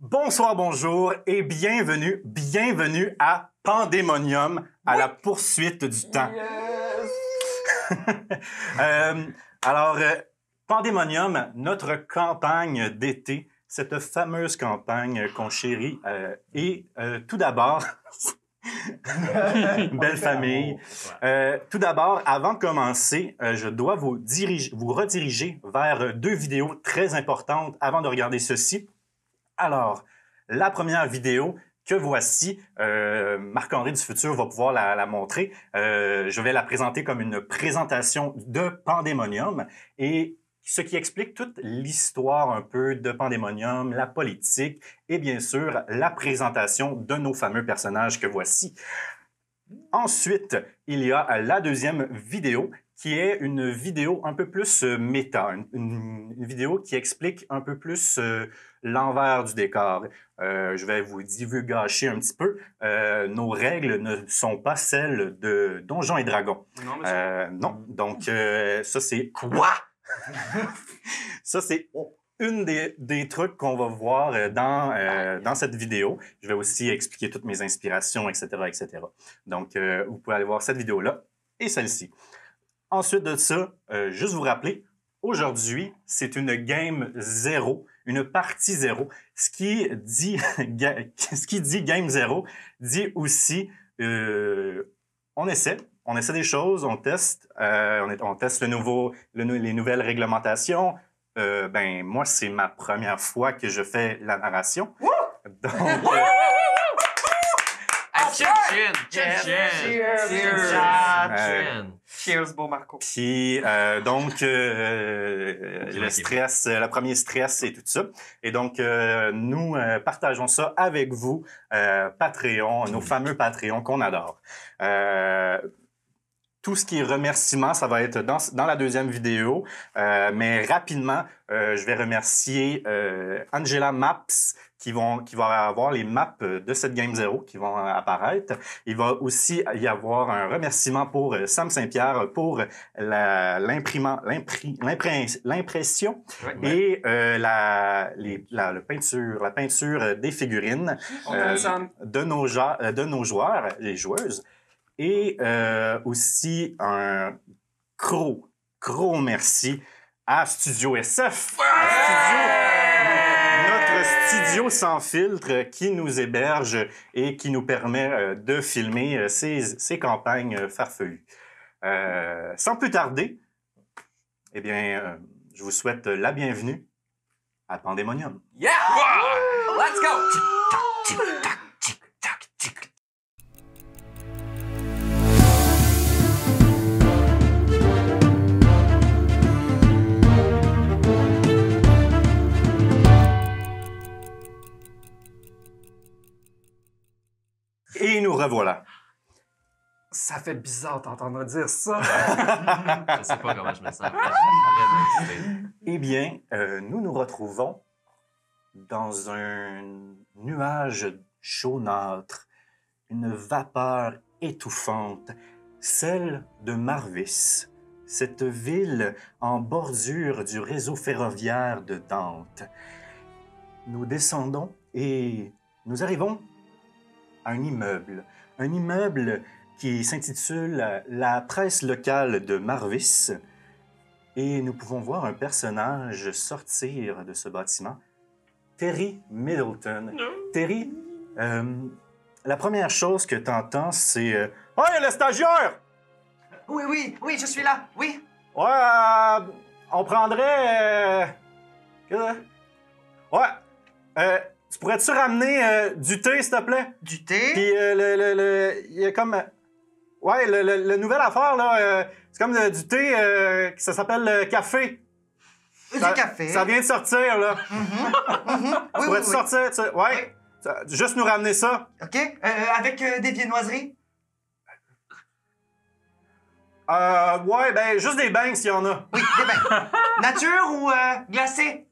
Bonsoir, bonjour et bienvenue à Pandémonium, à la poursuite du temps. Pandémonium, notre campagne d'été, cette fameuse campagne qu'on chérit. Tout d'abord, belle famille. Tout d'abord, avant de commencer, je dois vous rediriger vers deux vidéos très importantes avant de regarder ceci. Alors, la première vidéo que voici, Marc-André du futur va pouvoir la montrer. Je vais la présenter comme une présentation de Pandémonium et ce qui explique toute l'histoire un peu de Pandémonium, la politique et bien sûr la présentation de nos fameux personnages que voici. Ensuite, il y a la deuxième vidéo qui est une vidéo un peu plus méta, une vidéo qui explique un peu plus l'envers du décor. Je vais vous divulgacher un petit peu. Nos règles ne sont pas celles de Donjons et Dragons. Non, monsieur. Non, donc ça c'est... Quoi? Ça c'est une des trucs qu'on va voir dans cette vidéo. Je vais aussi expliquer toutes mes inspirations, etc., etc. Donc, vous pouvez aller voir cette vidéo-là et celle-ci. Ensuite de ça, juste vous rappeler, aujourd'hui, c'est une game 0, une partie 0. Ce qui dit game 0 dit aussi on essaie des choses, on teste, on teste les nouvelles réglementations. Moi, c'est ma première fois que je fais la narration. Donc, Cheers, beau Marco. Puis, donc, le stress, le premier stress et tout ça. Et donc, nous partageons ça avec vous, Patreon, nos fameux Patreons qu'on adore. Tout ce qui est remerciement, ça va être dans la deuxième vidéo. Mais rapidement, je vais remercier Angela Maps qui va avoir les maps de cette Game 0 qui vont apparaître. Il va aussi y avoir un remerciement pour Sam Saint-Pierre pour l'impression et la peinture des figurines de nos joueurs, les joueuses. Et aussi un gros merci à Studio SF. Notre studio sans filtre qui nous héberge et qui nous permet de filmer ces campagnes farfelues. Sans plus tarder, eh bien, je vous souhaite la bienvenue à Pandémonium. Yeah! Let's go! Et nous revoilà. Ça fait bizarre t'entendre dire ça. Je sais pas comment je me sens. Eh bien, nous nous retrouvons dans un nuage jaunâtre, une vapeur étouffante, celle de Marvis, cette ville en bordure du réseau ferroviaire de Dante. Nous descendons et nous arrivons à un immeuble qui s'intitule La presse locale de Marvis. Et nous pouvons voir un personnage sortir de ce bâtiment, Terry Middleton. Terry, la première chose que tu entends, c'est Hey, le stagiaire! Oui, je suis là, oui. Ouais, on prendrait. Tu pourrais-tu ramener du thé, s'il te plaît? Du thé? Puis il y a comme. Ouais, le nouvelle affaire, là, c'est comme du thé, ça s'appelle café. Du café. Ça vient de sortir, là. Oui, Pourrais-tu sortir? Ouais. Juste nous ramener ça. OK. Avec des viennoiseries? Ouais, ben, juste des bangs s'il y en a. Oui, des bains. Nature ou glacé?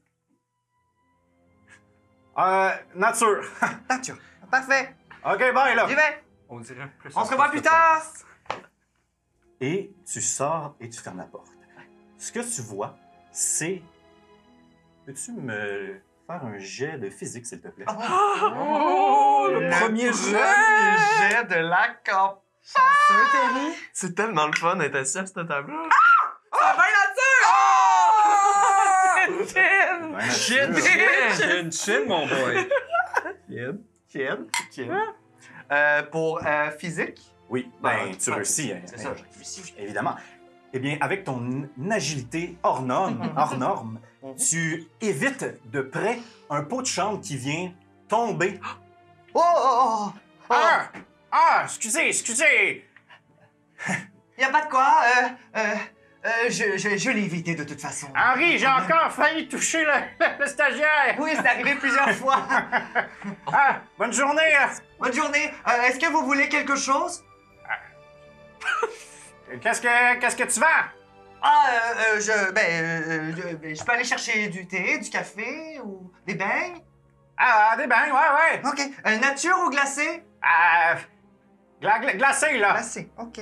Nature. Nature. Parfait. OK, bye, là. J'y vais. On dirait plus. On se revoit plus tard. Et tu sors et tu fermes la porte. Ce que tu vois, c'est... Peux-tu me faire un jet de physique, s'il te plaît. Oh, le premier jet! jet de la camp. Chanceux, Terry! C'est tellement le fun d'être assis à cette table-là. Chin! Chin, chin, mon boy! Pour physique. Oui, tu réussis. C'est ça, j'ai réussi. Évidemment. Eh bien, avec ton agilité hors norme, tu évites de près un pot de chambre qui vient tomber. Oh! Excusez! Y a pas de quoi. Je l'ai évité de toute façon. Henri, j'ai encore failli toucher le stagiaire! Oui, c'est arrivé plusieurs fois. Bonne journée! Bonne journée. Est-ce que vous voulez quelque chose? Qu'est-ce que tu vends? Je peux aller chercher du thé, du café ou des beignes? Ah, des beignes, ouais. Ok. Nature ou glacé? Glacé, là. Glacé, ok.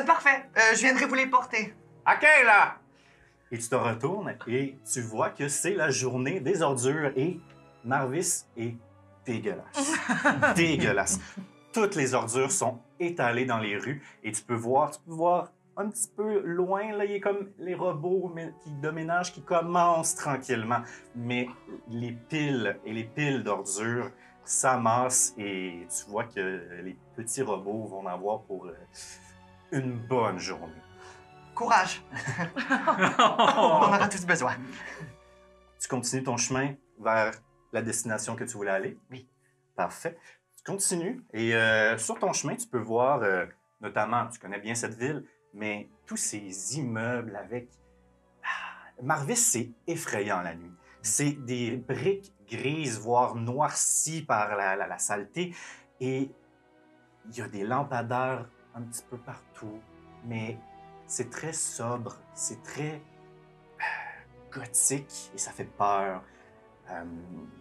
Parfait. Je viendrai vous les porter. OK, là. Et tu te retournes et tu vois que c'est la journée des ordures et Marvis est dégueulasse. Dégueulasse. Toutes les ordures sont étalées dans les rues et tu peux voir un petit peu loin, là, il y a comme les robots de ménage qui commencent tranquillement. Mais les piles d'ordures s'amassent et tu vois que les petits robots vont en avoir pour une bonne journée. Courage. On en aura tous besoin. Tu continues ton chemin vers la destination que tu voulais aller? Oui. Parfait. Tu continues et sur ton chemin, tu peux voir, notamment, tu connais bien cette ville, mais tous ces immeubles avec... Marvis, c'est effrayant la nuit. C'est des briques grises, voire noircies par la saleté. Et il y a des lampadaires un petit peu partout. Mais c'est très sobre, c'est très gothique et ça fait peur.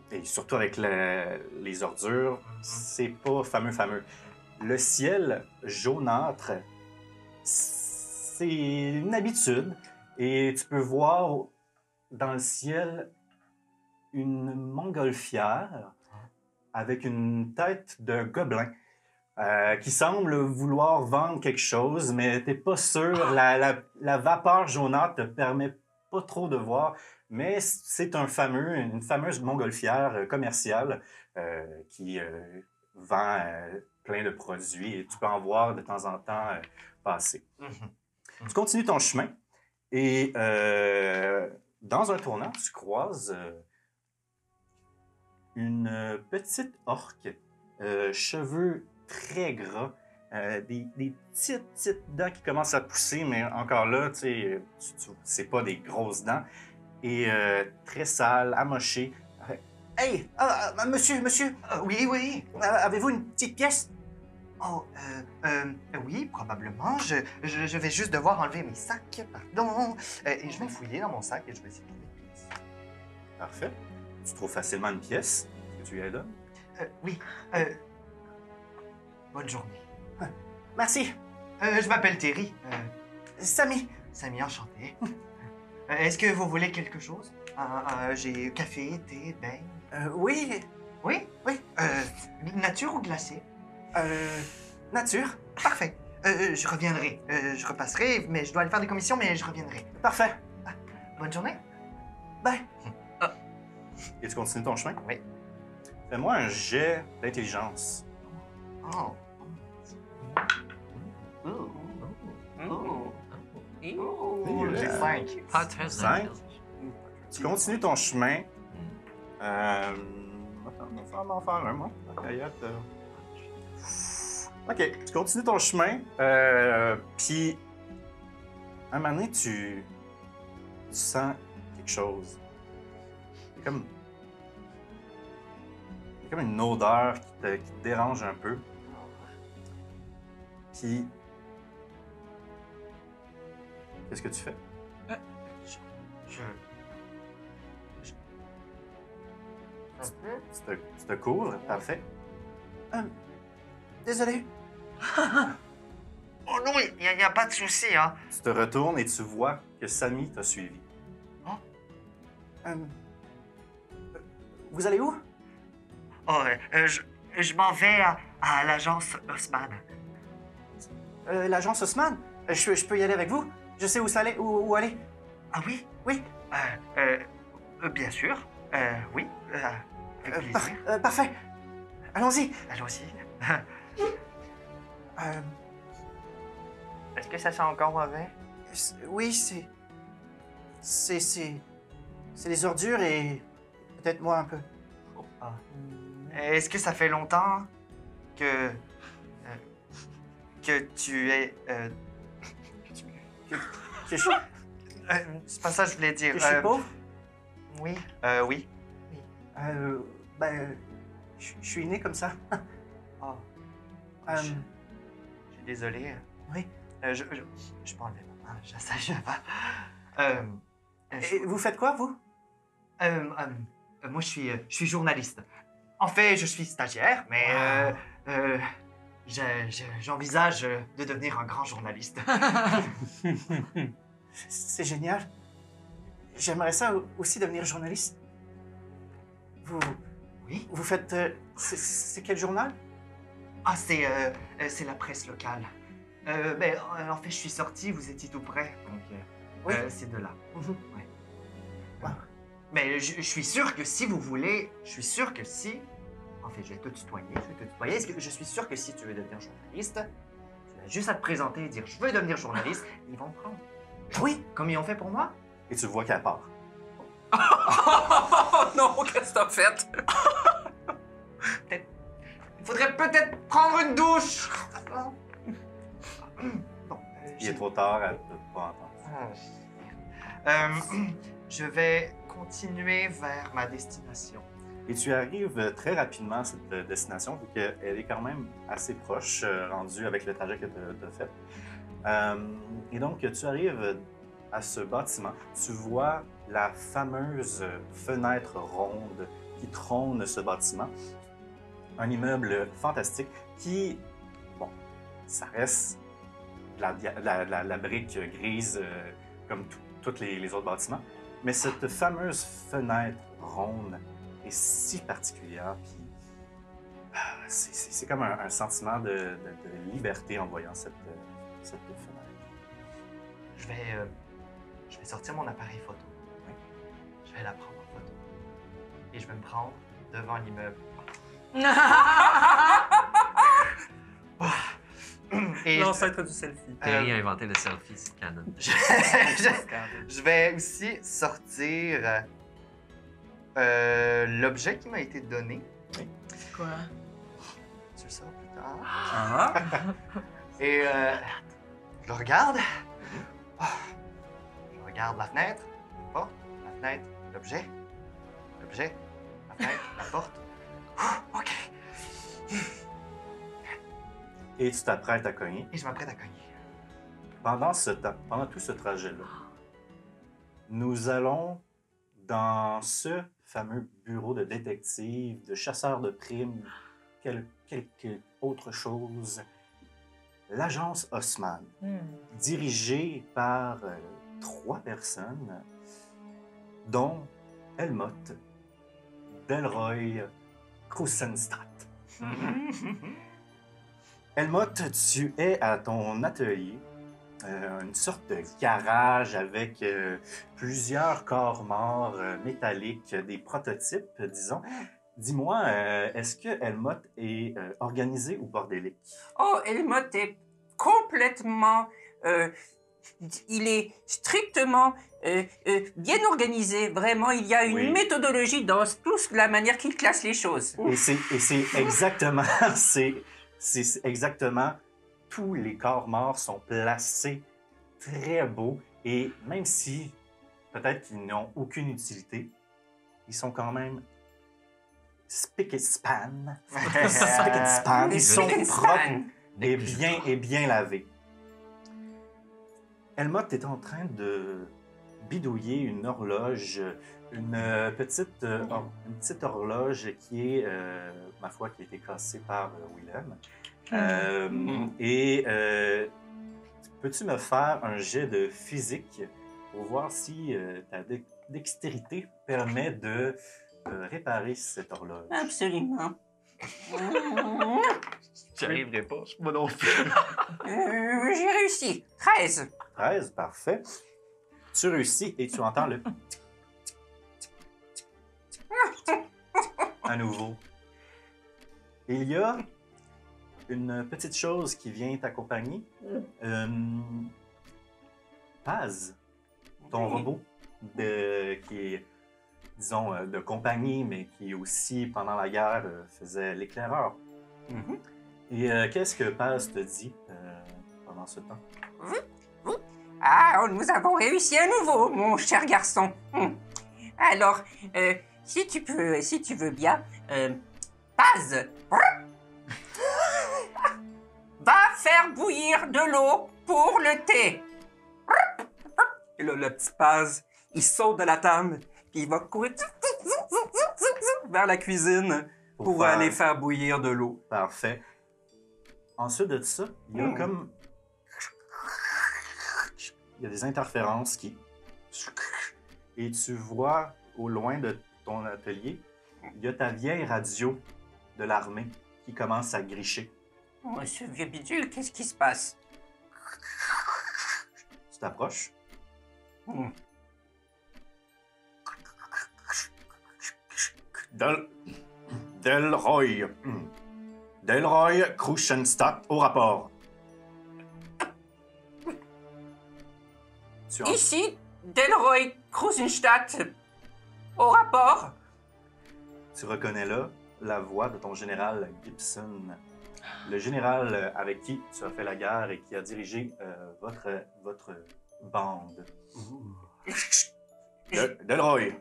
Et surtout avec les ordures, c'est pas fameux. Le ciel jaunâtre, c'est une habitude. Et tu peux voir dans le ciel une montgolfière avec une tête de gobelin qui semble vouloir vendre quelque chose, mais t'es pas sûr. La vapeur jaunâtre te permet pas trop de voir, mais c'est une fameuse montgolfière commerciale qui vend plein de produits et tu peux en voir de temps en temps passer. Tu continues ton chemin et dans un tournant, tu croises une petite orque, cheveux très gras, des petites dents qui commencent à pousser, mais encore là, tu sais, c'est pas des grosses dents, et très sale, amochée. Hey, monsieur, Oui. avez-vous une petite pièce? Oh, oui, probablement. Je vais juste devoir enlever mes sacs, pardon. Et je vais fouiller dans mon sac et je vais essayer de trouver une pièce. Parfait. Tu trouves facilement une pièce. Est-ce que tu lui donnes? Oui. Bonne journée. Merci. Je m'appelle Terry. Sammy. Samy, enchanté. Est-ce que vous voulez quelque chose? J'ai café, thé, beignes. Oui. Oui? Oui. Nature ou glacé? Nature. Parfait. Je reviendrai. Je repasserai, mais je dois aller faire des commissions, mais je reviendrai. Parfait. Bonne journée. Bye. Et tu continues ton chemin? Oui. Fais-moi un jet d'intelligence. Oh. J'ai 5. Pas très Cinq. bien. Tu continues ton chemin. Attends, on va en faire un, moi. OK, tu continues ton chemin, puis un moment donné, tu sens quelque chose. Il y a comme une odeur qui te dérange un peu. Puis, qu'est-ce que tu fais? Tu te couvres, parfait. Désolé. Oh non, il n'y a pas de souci, hein. Tu te retournes et tu vois que Sammy t'a suivi. Hein? Vous allez où? Oh, je m'en vais à l'agence Haussmann. L'agence Haussmann? Je peux y aller avec vous? Je sais où aller. Ah oui? Oui. Bien sûr. Oui. Avec plaisir. Parfait. Allons-y. Allons-y. Euh, Est-ce que ça sent encore mauvais? oui, c'est les ordures et peut-être moi un peu. Est-ce que ça fait longtemps que tu es... Que je, c'est pas ça que je voulais dire. que je suis pauvre? Oui. Oui. Je suis né comme ça. Oh, Euh, je suis désolé. oui. Je peux enlever ma main, je sais pas. Et vous faites quoi, vous? Moi, je suis journaliste. En fait, je suis stagiaire, mais j'envisage de devenir un grand journaliste. C'est génial. J'aimerais ça aussi devenir journaliste. Oui. Vous faites... c'est quel journal? Ah, c'est la presse locale. En fait, je suis sorti, vous étiez tout près, donc Oui. c'est de là. Mhm. Ouais. Wow. Mais je suis sûr que si vous voulez, en fait, je vais te tutoyer, Est-ce que je suis sûr que si tu veux devenir journaliste, tu as juste à te présenter et dire je veux devenir journaliste, ils vont te prendre. Oui. Comme ils ont fait pour moi. Et tu vois qu'elle part. Oh non, qu'est-ce que t'as fait? Il faudrait peut-être prendre une douche. Bon, Il est trop tard, elle ne peut pas entendre. Je vais continuer vers ma destination. Et tu arrives très rapidement à cette destination, vu qu'elle est quand même assez proche, rendue avec le trajet que tu as fait. Et donc, tu arrives à ce bâtiment. Tu vois la fameuse fenêtre ronde qui trône ce bâtiment. Un immeuble fantastique qui, bon, ça reste la brique grise comme tous les autres bâtiments. Mais cette fameuse fenêtre ronde est si particulière. Puis, c'est comme un sentiment de liberté en voyant cette fenêtre. Je vais sortir mon appareil photo. Oui. Je vais la prendre en photo. Et je vais me prendre devant l'immeuble. Et L'ancêtre du selfie. Terry a inventé le selfie, c'est canon. je vais aussi sortir l'objet qui m'a été donné. Quoi? Tu le sauras plus tard. Ah? Et je le regarde. Je regarde la fenêtre, la porte, la fenêtre, l'objet, la fenêtre, la porte. OK. Et tu t'apprêtes à cogner. Et je m'apprête à cogner. Pendant tout ce trajet-là, nous allons dans ce fameux bureau de détective, de chasseur de primes, quelque autre chose. L'agence Haussmann, dirigée par 3 personnes, dont Helmut Delroy Krusenstadt. Helmut, tu es à ton atelier, une sorte de garage avec plusieurs corps morts métalliques, des prototypes, disons. Dis-moi, est-ce que Helmut est organisé ou bordélique? Oh, Helmut est complètement... il est strictement bien organisé, vraiment. Il y a une Oui. méthodologie dans toute la manière qu'il classe les choses. Et c'est exactement, c'est exactement, tous les corps morts sont placés très beaux et même si peut-être qu'ils n'ont aucune utilité, ils sont quand même spick and span. Spick and span. Ils sont Spick and span. propres et bien lavés. Helmut est en train de bidouiller une horloge, une petite horloge qui est, ma foi, qui a été cassée par Willem. Peux-tu me faire un jet de physique pour voir si ta dextérité permet de réparer cette horloge? Absolument. J'y arriverai pas. Moi non plus. J'ai réussi. 13. 13, parfait. Tu réussis et tu entends le... à nouveau. Il y a une petite chose qui vient t'accompagner. Paz, ton robot, qui est, disons, de compagnie, mais qui aussi, pendant la guerre, faisait l'éclaireur. Mhm. Et qu'est-ce que Paz te dit pendant ce temps? Ah, nous avons réussi à nouveau, mon cher garçon. Alors, si tu veux bien, Paz, va faire bouillir de l'eau pour le thé. Et là, le petit Paz, il saute de la table, puis il va courir vers la cuisine pour faire- aller faire bouillir de l'eau. Parfait. Ensuite de ça, il y a comme... Il y a des interférences qui... Et tu vois, au loin de ton atelier, il y a ta vieille radio de l'armée qui commence à gricher. Oh, ce vieux bidule, qu'est-ce qui se passe? Tu t'approches. Delroy. Delroy Kruschenstadt au rapport. Tu, Ici, Delroy Krusenstadt, au rapport. tu reconnais là la voix de ton général Gibson. Le général avec qui tu as fait la guerre et qui a dirigé votre bande. Delroy.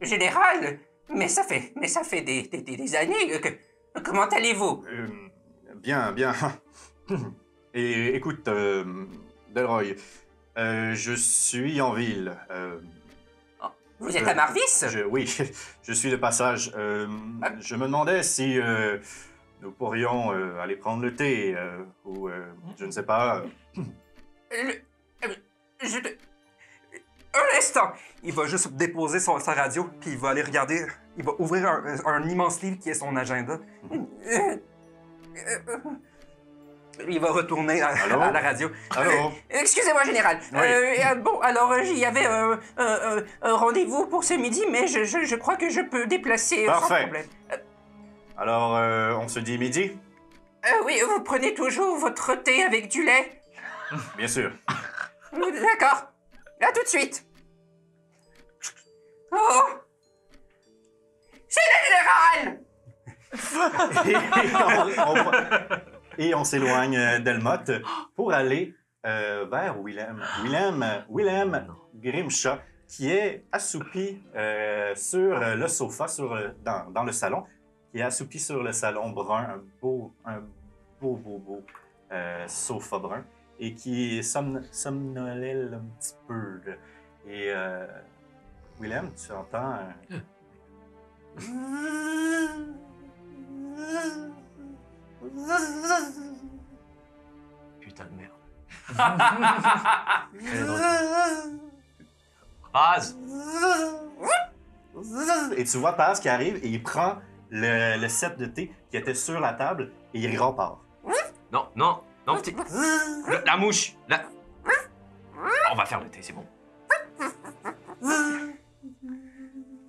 Général, mais ça fait des années comment allez-vous? Bien, bien. Et écoute, Delroy, je suis en ville. Vous êtes à Marvis? Oui, je suis de passage. Je me demandais si nous pourrions aller prendre le thé ou je ne sais pas. Un instant. Il va juste déposer sa radio, puis il va aller regarder. Il va ouvrir un immense livre qui est son agenda. Il va retourner à la radio. Allô? Excusez-moi, général. Oui. Bon, alors, il y avait un rendez-vous pour ce midi, mais je crois que je peux déplacer sans Parfait. problème. Alors, on se dit midi? Oui, vous prenez toujours votre thé avec du lait? Bien sûr. D'accord. À tout de suite. Oh! C'est le général! Et on s'éloigne d'Elmotte pour aller vers Willem Grimshaw, qui est assoupi sur le sofa dans le salon, qui est assoupi sur le salon brun, un beau sofa brun, et qui somnolèle un petit peu. Et Willem, tu entends... Putain de merde. Paz! Et tu vois Paz qui arrive et il prend le set de thé qui était sur la table et il repart. Non, non, non, petit. La mouche! On va faire le thé, c'est bon.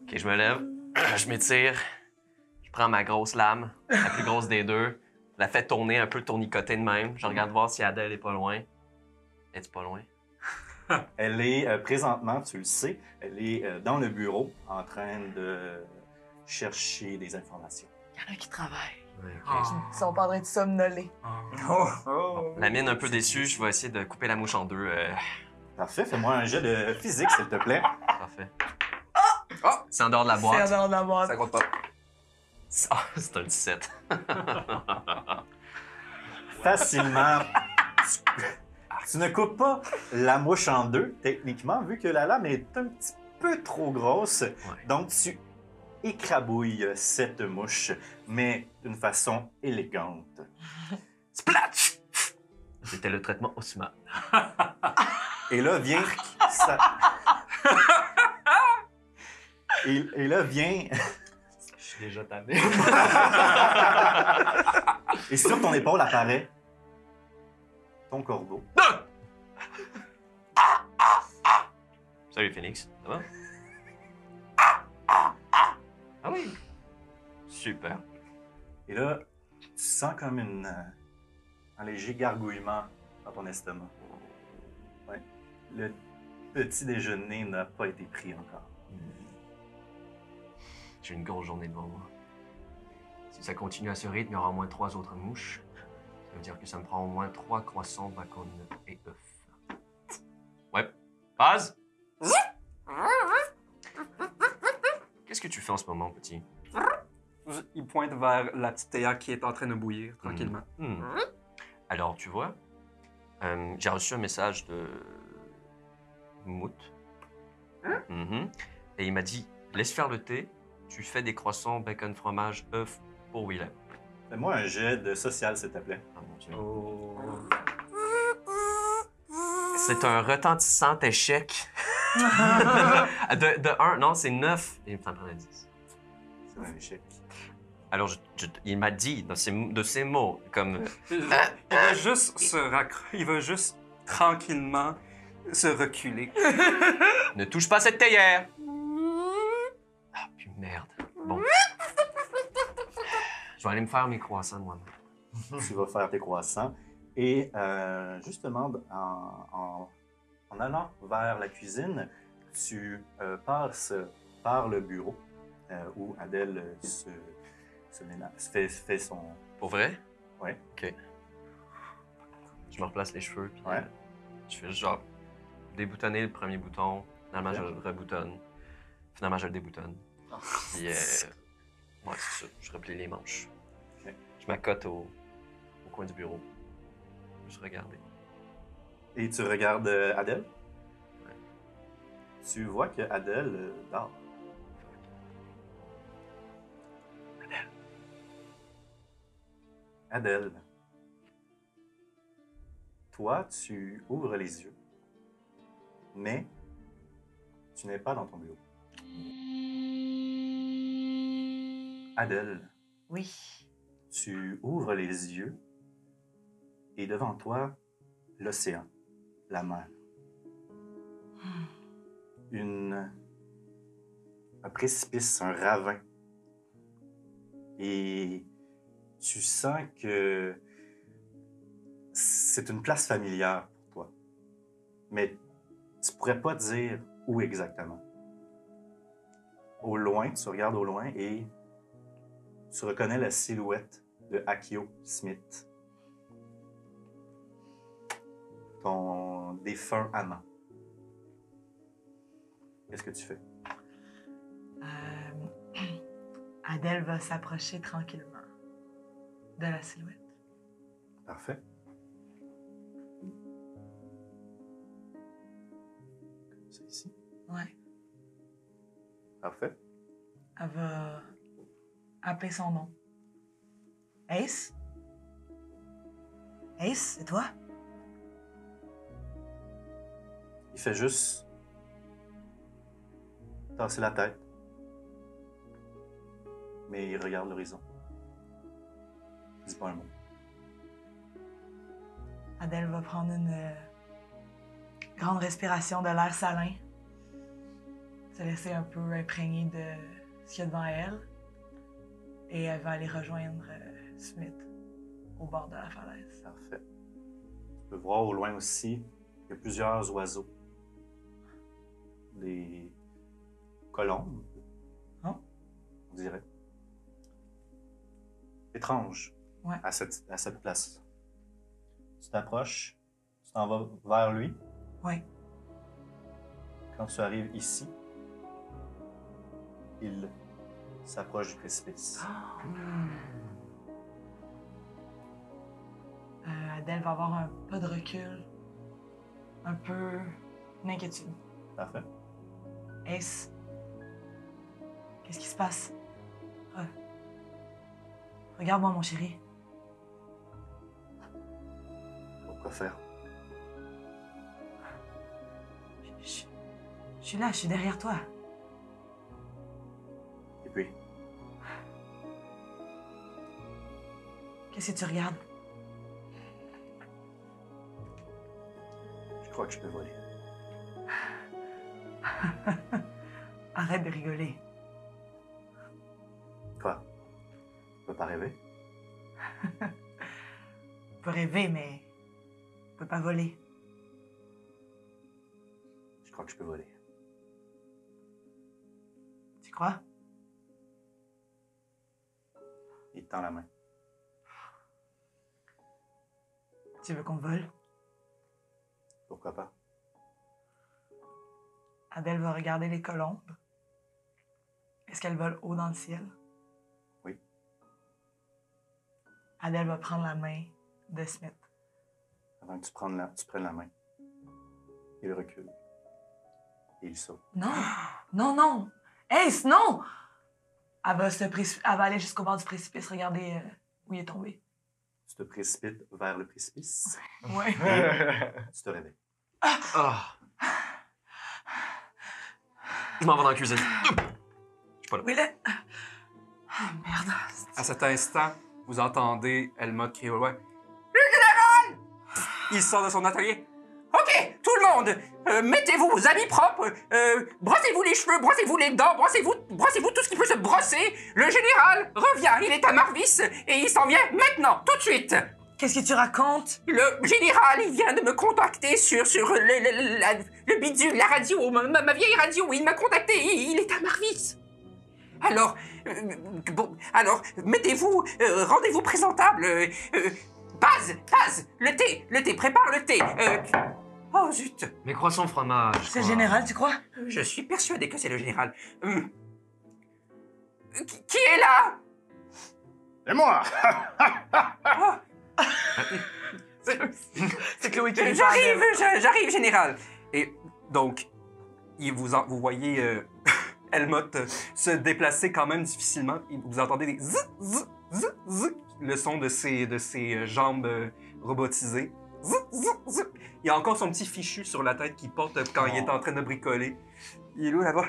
Ok, je me lève, je m'étire, je prends ma grosse lame, la plus grosse des deux, je la fais tourner un peu tournicotée de même. Je regarde voir si Adèle est pas loin. Es-tu pas loin? Elle est présentement, tu le sais, elle est dans le bureau en train de chercher des informations. Il y en a qui travaillent. Ouais, ok. Ils sont pas en train de somnoler. Bon, la mine un peu déçue, je vais essayer de couper la mouche en deux. Parfait, fais-moi un jet de physique, s'il te plaît. Parfait. C'est en dehors de la C'est boîte. dans la boîte. Ça compte pas. Ah, c'est un 17. Facilement. Tu ne coupes pas la mouche en deux, techniquement, vu que la lame est un petit peu trop grosse. Donc, tu écrabouilles cette mouche, mais d'une façon élégante. Splatch! C'était le traitement Haussmann. Et là vient... ça- Et là vient... Je suis déjà tanné. Et sur ton épaule apparaît ton corbeau. Salut Phoenix, ça va? Ah oui! Super. Et là, tu sens comme un léger gargouillement dans ton estomac. Ouais. Le petit déjeuner n'a pas été pris encore. J'ai une grosse journée devant moi. Si ça continue à ce rythme, il y aura au moins 3 autres mouches. Ça veut dire que ça me prend au moins 3 croissants, bacon et œufs. Ouais. Paz? Qu'est-ce que tu fais en ce moment, petit? Il pointe vers la petite théière qui est en train de bouillir tranquillement. Alors, tu vois, j'ai reçu un message de Mout. Et il m'a dit, laisse faire le thé, tu fais des croissants, bacon, fromage, œufs pour Willem. Fais-moi un jet de social, s'il te plaît. Ah mon Dieu. Oh. C'est un retentissant échec. de 1, non, c'est 9. Il me t'en prend 10. C'est un échec. Alors, il m'a dit de ces mots, comme... Il va juste il va juste tranquillement se reculer. Ne touche pas cette théière! Ah, puis merde. Bon. Je vais aller me faire mes croissants de moi-même. Tu vas faire tes croissants. Et justement, en allant vers la cuisine, tu passes par le bureau où Adèle fait son... Pour vrai? Ouais. OK. Je me replace les cheveux, puis Ouais. je fais juste genre déboutonner le premier bouton. Finalement, je le reboutonne. Finalement, je le déboutonne. Puis, ouais, c'est ça. Je replie les manches. Ok. Je m'accote au coin du bureau. Juste regarder. Et tu regardes Adèle. Ouais. Tu vois que Adèle dort. Adèle. Toi, tu ouvres les yeux, mais tu n'es pas dans ton bureau. Adèle, Oui. tu ouvres les yeux et devant toi, l'océan, la mer. Un précipice, un ravin. Et tu sens que c'est une place familière pour toi. Mais tu pourrais pas dire où exactement. Au loin, tu regardes au loin et tu reconnais la silhouette de Akio Smith. Ton défunt amant. Qu'est-ce que tu fais? Adèle va s'approcher tranquillement de la silhouette. Parfait. C'est ici. Ouais. Parfait. Elle va appeler son nom. Ace? Ace, c'est toi? Il fait juste tasser la tête. Mais il regarde l'horizon. Il dit pas un mot. Adèle va prendre une grande respiration de l'air salin. Se laisser un peu imprégner de ce qu'il y a devant elle. Et elle va aller rejoindre Smith au bord de la falaise. Parfait. Tu peux voir au loin aussi, il y a plusieurs oiseaux. Des colombes. Hein? On dirait. Étrange. Ouais. À cette place. Tu t'approches, tu t'en vas vers lui. Oui. Quand tu arrives ici, il s'approche du précipice. Adèle va avoir un pas de recul. Un peu d'inquiétude. Parfait. Ace, qu'est-ce qui se passe? Regarde-moi, mon chéri. Pourquoi faire? Je suis là, je suis derrière toi. Qu'est-ce que tu regardes? Je crois que je peux voler. Arrête de rigoler. Quoi? Tu peux pas rêver? On peut rêver, mais on peut pas voler. Je crois que je peux voler. Tu crois? Il te tend la main. Tu veux qu'on vole? Pourquoi pas? Adèle va regarder les colombes. Est-ce qu'elles volent haut dans le ciel? Oui. Adèle va prendre la main de Smith. Avant que tu prennes la main. Il recule. Et il saute. Non! Non, non! Ace, non! Elle va aller jusqu'au bord du précipice, regarder où il est tombé. Tu te précipites vers le précipice. Ouais. Et tu te réveilles. Ah. Je m'en vais dans la cuisine. Oui, là. Ah, merde. À cet instant, vous entendez Elmoth crier au loin. Le général! Il sort de son atelier. OK, tout le monde, mettez-vous vos habits propres, brossez-vous les cheveux, brossez-vous les dents, brossez-vous tout ce qui peut se brosser. Le général revient, il est à Marvis et il s'en vient maintenant, tout de suite. Qu'est-ce que tu racontes? Le général, il vient de me contacter sur le bidule, la radio, ma vieille radio, il m'a contacté, il est à Marvis. Alors, mettez-vous, rendez-vous présentable. Paz, le thé, prépare le thé. Oh zut, Mes croissants fromage. C'est le quoi. général, tu crois? je suis persuadé que c'est le général. Qui est là? C'est moi! C'est Chloé qui J'arrive, général. Et donc, vous voyez Elmoth se déplacer quand même difficilement. Et vous entendez des zzz, zzz, zzz, zzz, le son de ses jambes robotisées. Zzz, zzz, zzz. Il y a encore son petit fichu sur la tête qui porte quand il est en train de bricoler. Il est où là-bas?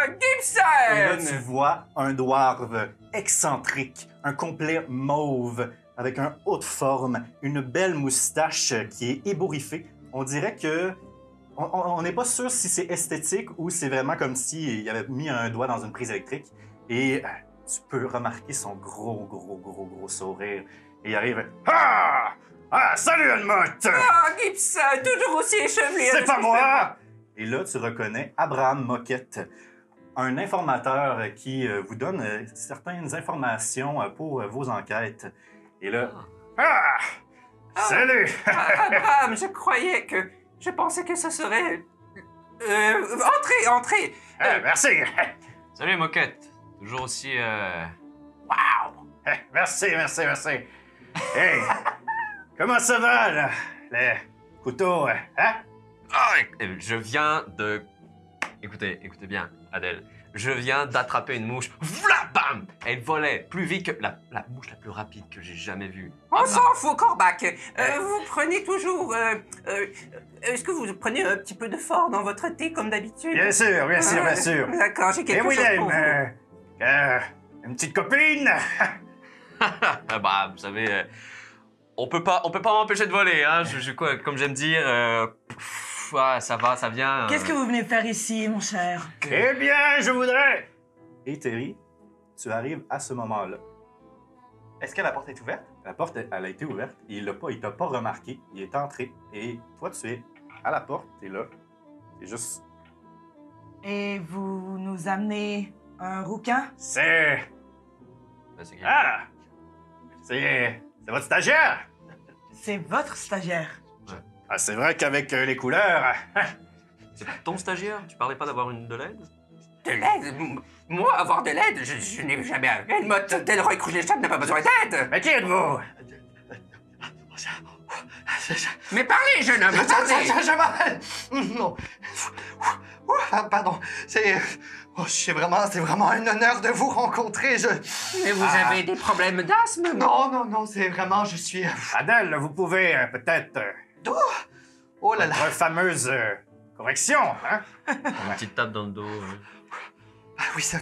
Gibson! Et là, tu vois un dwarf excentrique, un complet mauve, avec un haut de forme, une belle moustache qui est ébouriffée. On dirait que... On n'est pas sûr si c'est esthétique ou c'est vraiment comme s'il avait mis un doigt dans une prise électrique. Et tu peux remarquer son gros sourire. Et il arrive... Ah! Ah, salut, Elmoth! Gibson, toujours aussi échevelé. C'est pas moi! Et là, tu reconnais Abraham Moquette, un informateur qui vous donne certaines informations pour vos enquêtes. Et là... Ah! Salut! Abraham, je pensais que ce serait... Entrez! Merci! Salut, Moquette. Toujours aussi. Wow! Merci. Hey! Comment ça va, là? Le couteau, hein? Ah, je viens de. Écoutez bien, Adèle. Je viens d'attraper une mouche. V'là, bam! Elle volait plus vite que la mouche la plus rapide que j'ai jamais vue. On s'en fout, Corbac. Vous prenez toujours... est-ce que vous prenez un petit peu de fort dans votre thé, comme d'habitude? Bien sûr. D'accord, j'ai Et quelque chose Willem, pour vous. une petite copine? Bah, vous savez, on peut pas m'empêcher de voler, hein. Quoi, comme j'aime dire, ça va, ça vient. Qu'est-ce que vous venez faire ici, mon cher? Eh bien, je voudrais... Et Terry, tu arrives à ce moment-là. Est-ce que la porte est ouverte? La porte, elle a été ouverte. Il t'a pas remarqué. Il est entré. Et toi, tu es à la porte. T'es là. C'est juste... Et vous nous amenez un rouquin? C'est... Ben, c'est Ah! C'est votre stagiaire? C'est votre stagiaire. Ah, c'est vrai qu'avec les couleurs... C'est ton stagiaire? Tu parlais pas d'avoir de l'aide? De l'aide? Moi, avoir de l'aide? Je n'ai jamais... Elmoth Delroy Krugelstadt n'a pas besoin d'aide. Mais qui êtes-vous? Mais parlez, jeune homme, parlez. Non. Pardon. C'est vraiment un honneur de vous rencontrer. Mais vous avez des problèmes d'asthme? Non, c'est vraiment, je suis... Adèle, vous pouvez peut-être... Oh là là. votre fameuse correction, hein? Une petite tape dans le dos. Ah oui, ça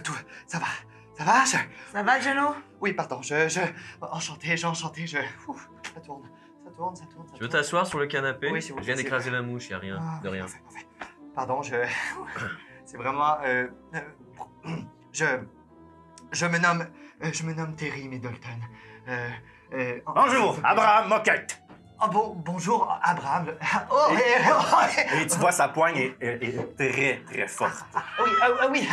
Ça va? Ça va, Geno? Oui, pardon, enchanté, Ouf, ça tourne. Tu veux t'asseoir sur le canapé? Oui, s'il vous Je viens plaît, d'écraser la mouche, y a rien, Ah, de rien. parfait. Pardon, c'est vraiment... Je me nomme Terry Middleton. Bonjour, Abraham Moquette. Bonjour, Abraham. Et tu vois, sa poigne est très, très forte. Oui.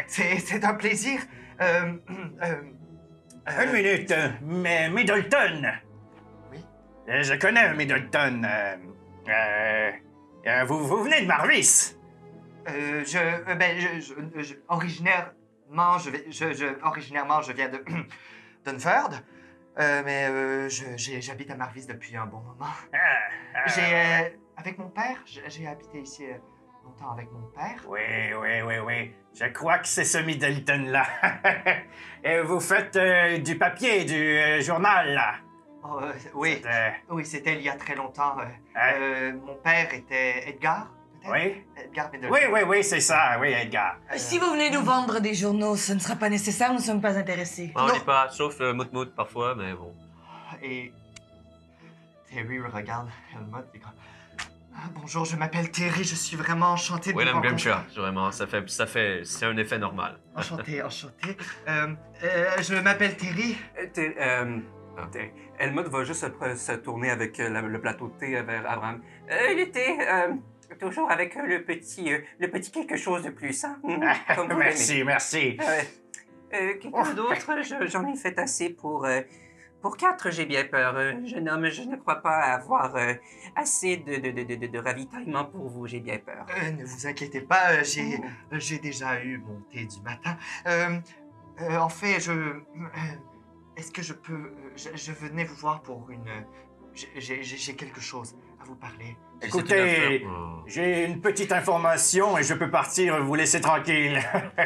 C'est un plaisir. Une minute, mais Middleton. Oui? Je connais Middleton. Vous venez de Marvis. Originairement, je viens de Dunford. Mais j'habite à Marvis depuis un bon moment. Avec mon père, j'ai habité ici longtemps avec mon père. Oui. Je crois que c'est ce Middleton-là. Et vous faites du papier, du journal, là. Oui, c'était il y a très longtemps. Mon père était Edgar, peut-être? Oui? Edgar Middleton. Oui, c'est ça. Oui, Edgar. Si vous venez nous vendre des journaux, ce ne sera pas nécessaire, nous ne sommes pas intéressés. On lit pas, sauf mout-mout parfois, mais bon. Et Terry regarde Helmut et comme... Bonjour, je m'appelle Terry, je suis vraiment enchanté de vous William rencontrer. Grimshaw, vraiment, c'est un effet normal. Enchanté. Je m'appelle Terry. Helmut va juste se tourner avec le plateau de thé vers Abraham. Le thé, toujours avec le petit quelque chose de plus, hein? Comme vous l'aimez. Merci. Quelqu'un d'autre, j'en ai fait assez pour 4, j'ai bien peur. Jeune homme, je ne crois pas avoir assez de ravitaillement pour vous, j'ai bien peur. Ne vous inquiétez pas, j'ai déjà eu mon thé du matin. En fait, est-ce que je peux... je venais vous voir pour une... J'ai quelque chose à vous parler. Écoutez, j'ai une petite information et je peux partir, vous laisser tranquille.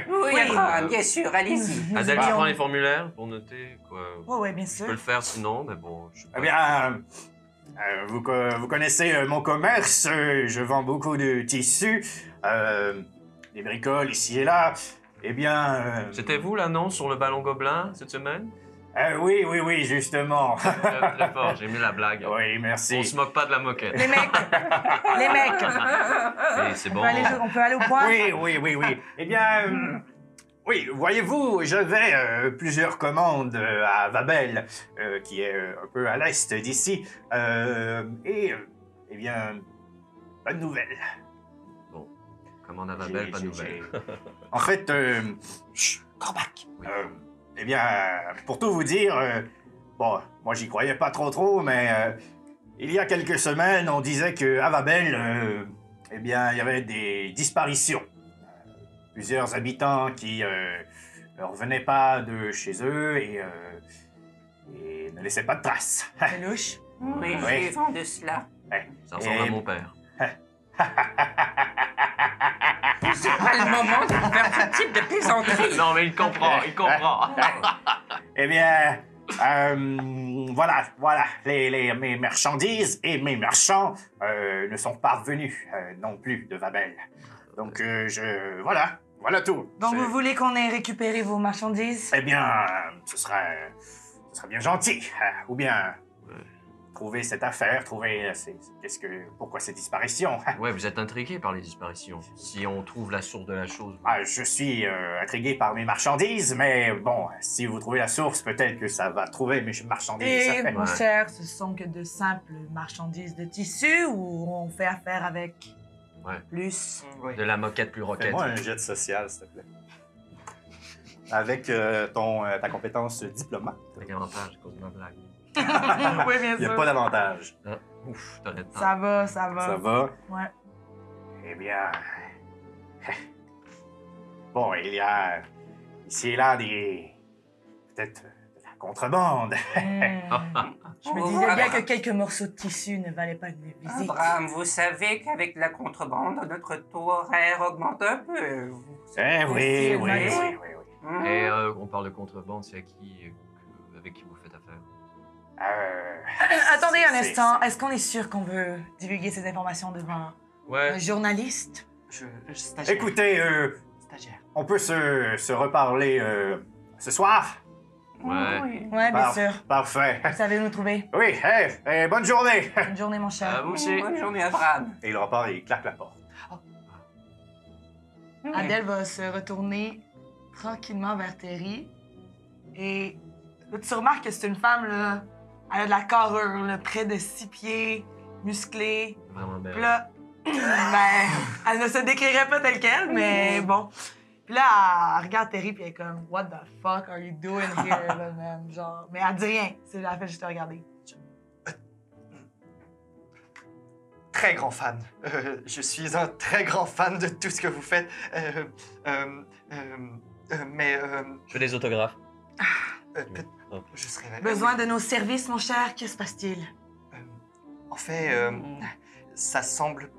Oui, Abraham, bien sûr, allez-y. Adèle, tu prends les formulaires pour noter, quoi. Oui, bien Je sûr. peux le faire sinon, mais bon, je sais pas. Eh bien, vous connaissez mon commerce, je vends beaucoup de tissus, des bricoles ici et là. Eh bien... C'était vous l'annonce sur le ballon gobelin cette semaine? Oui, justement. Très fort, j'ai mis la blague. Oui, merci. On se moque pas de la moquette. Les mecs! Et c'est bon. On peut aller au point? Oui. Eh bien, oui, voyez-vous, j'avais plusieurs commandes à Vabel, qui est un peu à l'est d'ici. Eh bien, bonne nouvelle. Bon, commande à Babel, pas de nouvelles. En fait, Corbac. eh bien, pour tout vous dire, bon, moi j'y croyais pas trop, mais il y a quelques semaines, on disait qu'à Vabel, eh bien, il y avait des disparitions. Plusieurs habitants qui ne revenaient pas de chez eux et ne laissaient pas de traces. C'est louche. Oui, Oui. j'ai vent de cela. Ça ressemble à mon père. C'est pas le moment de faire ce type de plaisanterie. Non, mais il comprend. Eh bien, voilà, mes marchandises et mes marchands ne sont pas revenus non plus de Vabel. Donc, voilà tout. Donc, C'est- vous voulez qu'on ait récupéré vos marchandises? Eh bien, ce serait bien gentil. Ou bien, trouver cette affaire, pourquoi ces disparitions. Ouais, vous êtes intrigué par les disparitions. Si on trouve la source de la chose. Je suis intrigué par mes marchandises, mais bon, si vous trouvez la source, peut-être que ça va trouver mes marchandises. Et, mon Ouais. cher, ce sont que de simples marchandises de tissu ou on fait affaire avec plus? Oui. De la moquette plus roquette. Fais-moi un jet de social, s'il te plaît. Avec ta compétence diplomate. Avec avantage à cause de ma blague. Oui, bien Il n'y a sûr. pas d'avantage. Ouf, t'aurais le temps. Ça va. Ça va? Ouais. Eh bien... Bon, il y a ici et là peut-être de la contrebande. Je me disais bien que quelques morceaux de tissu ne valaient pas une visite. Abraham, vous savez qu'avec la contrebande, notre taux horaire augmente un peu. Oui. Hmm. Et on parle de contrebande, c'est avec qui vous faites affaire? Attendez un c'est- instant. Est-ce qu'on est sûr qu'on veut divulguer ces informations devant un Ouais. journaliste? Stagiaire. Écoutez, Stagiaire. On peut se reparler ce soir? Ouais. Oui. Ouais, bien sûr. Parfait. Vous savez où nous trouver. Oui, bonne journée! Bonne journée, mon cher. Vous aussi. Bonne journée, Abraham. Et il repart et il claque la porte. Adèle va se retourner tranquillement vers Terry. Et là, tu remarques que c'est une femme, là, elle a de la carrure, là, près de 6 pieds, musclée. Vraiment Puis belle. là, ben, elle ne se décrirait pas telle qu'elle, mais bon. Puis là, elle regarde Terry, puis elle est comme, What the fuck are you doing here, là, man? Genre, mais elle dit rien. Elle fait juste te regarder. Très grand fan. Je suis un très grand fan de tout ce que vous faites. Mais Je fais des autographes. je serais... Besoin de nos services, mon cher, que se passe-t-il? En fait, ça semble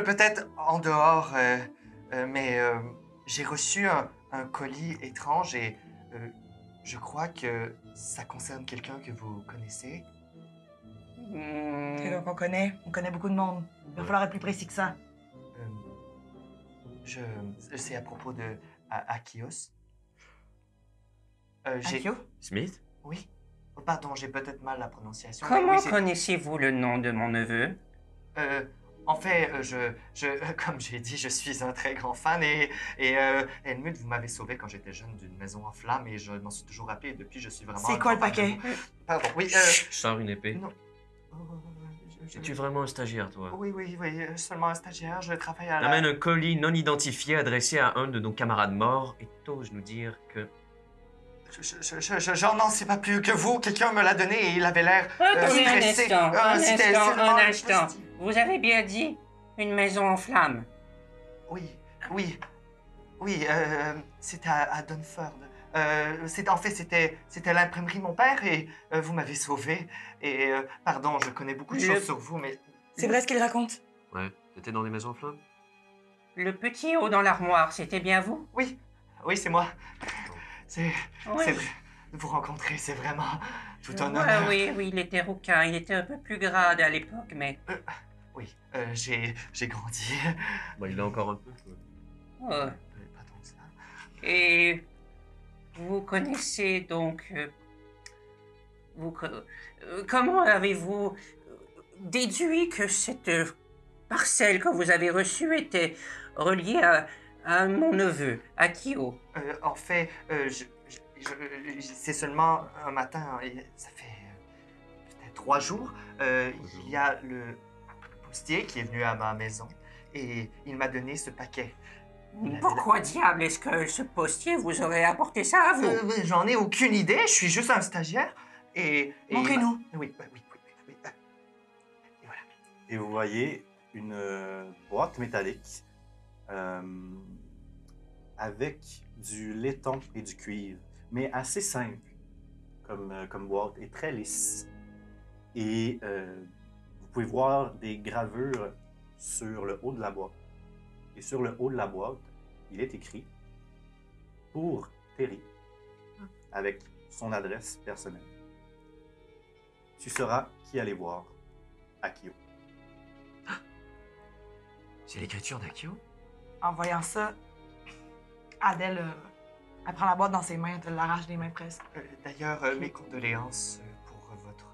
peut-être en dehors, mais j'ai reçu un colis étrange et je crois que ça concerne quelqu'un que vous connaissez. C'est donc on connaît beaucoup de monde. Il va falloir être plus précis que ça. C'est à propos de Akios. Akio? Smith? Oui. Oh, pardon, j'ai peut-être mal la prononciation. Comment Oui, c'est- connaissez-vous le nom de mon neveu? En fait, comme j'ai dit, je suis un très grand fan et Helmut, vous m'avez sauvé quand j'étais jeune d'une maison en flammes et je m'en suis toujours rappelé et depuis je suis vraiment... C'est un quoi le grand fan de paquet? vous. Pardon, oui, Je sors une épée. non. Es-tu vraiment un stagiaire, toi? Oui, seulement un stagiaire, je travaille à la... Amène un colis non identifié adressé à un de nos camarades morts et t'oses nous dire que... J'en sais pas plus que vous, quelqu'un me l'a donné et il avait l'air Attendez un stressé. instant, C'était un seulement instant. positif. Vous avez bien dit une maison en flammes. Oui, c'était à Dunford. C'était l'imprimerie de mon père et vous m'avez sauvé. Et pardon, je connais beaucoup de choses sur vous, mais... C'est vrai ce qu'il raconte? Ouais, t'étais dans des maisons en flammes? Le petit haut dans l'armoire, c'était bien vous? Oui, c'est moi. C'est Oui. vrai. De vous rencontrer, c'est vraiment tout un Ouais, honneur. oui, il était rouquin. Il était un peu plus grade à l'époque, mais... Oui, j'ai grandi. Bah, il est encore un peu. Oh. Pas tant que ça. Et vous connaissez donc... comment avez-vous déduit que cette parcelle que vous avez reçue était reliée à mon neveu, Akio? En fait, c'est seulement un matin, et ça fait peut-être 3 jours, il y a le postier qui est venu à ma maison et il m'a donné ce paquet. Pourquoi diable est-ce que ce postier vous aurait apporté ça à vous? J'en ai aucune idée, je suis juste un stagiaire et Montrez-nous. Oui. Et voilà. Et vous voyez une boîte métallique avec du laiton et du cuivre, mais assez simple comme boîte et très lisse. Et vous pouvez voir des gravures sur le haut de la boîte. Et sur le haut de la boîte, il est écrit « Pour Terry » avec son adresse personnelle. Tu sauras qui aller voir, Akio. C'est l'écriture d'Akio? En voyant ça, Adèle, elle prend la boîte dans ses mains, elle te l'arrache des mains presque. D'ailleurs, mes condoléances pour votre...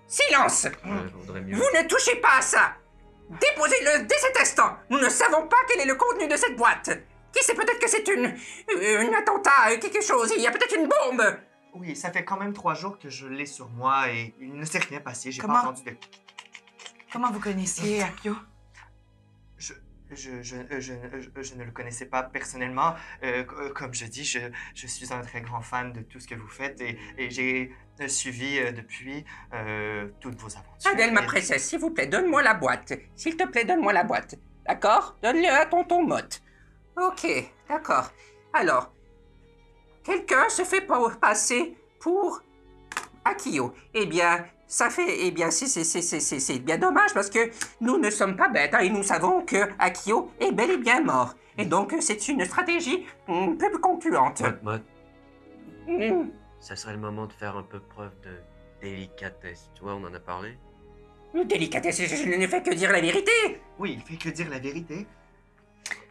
Silence! Ouais, vaudrait mieux. Vous ne touchez pas à ça! Déposez-le dès cet instant! Nous ne savons pas quel est le contenu de cette boîte! Qui sait, peut-être que c'est un attentat, quelque chose, il y a peut-être une bombe! Oui, ça fait quand même 3 jours que je l'ai sur moi et il ne s'est rien passé. J'ai pas Comment? entendu de... Comment vous connaissiez Akio? Je ne le connaissais pas personnellement. Comme je dis, je suis un très grand fan de tout ce que vous faites et j'ai suivi depuis toutes vos aventures. Adèle, ma princesse, s'il vous plaît, donne-moi la boîte. S'il te plaît, donne-moi la boîte. D'accord? Donne-le à tonton Motte. Ok, d'accord. Alors, quelqu'un se fait passer pour Akio. Eh bien, c'est bien dommage parce que nous ne sommes pas bêtes hein, et nous savons que Akio est bel et bien mort. Et donc, c'est une stratégie peu concluante. Mode, ça serait le moment de faire un peu preuve de délicatesse. Tu vois, on en a parlé. Délicatesse, je ne fais que dire la vérité. Oui, il fait que dire la vérité.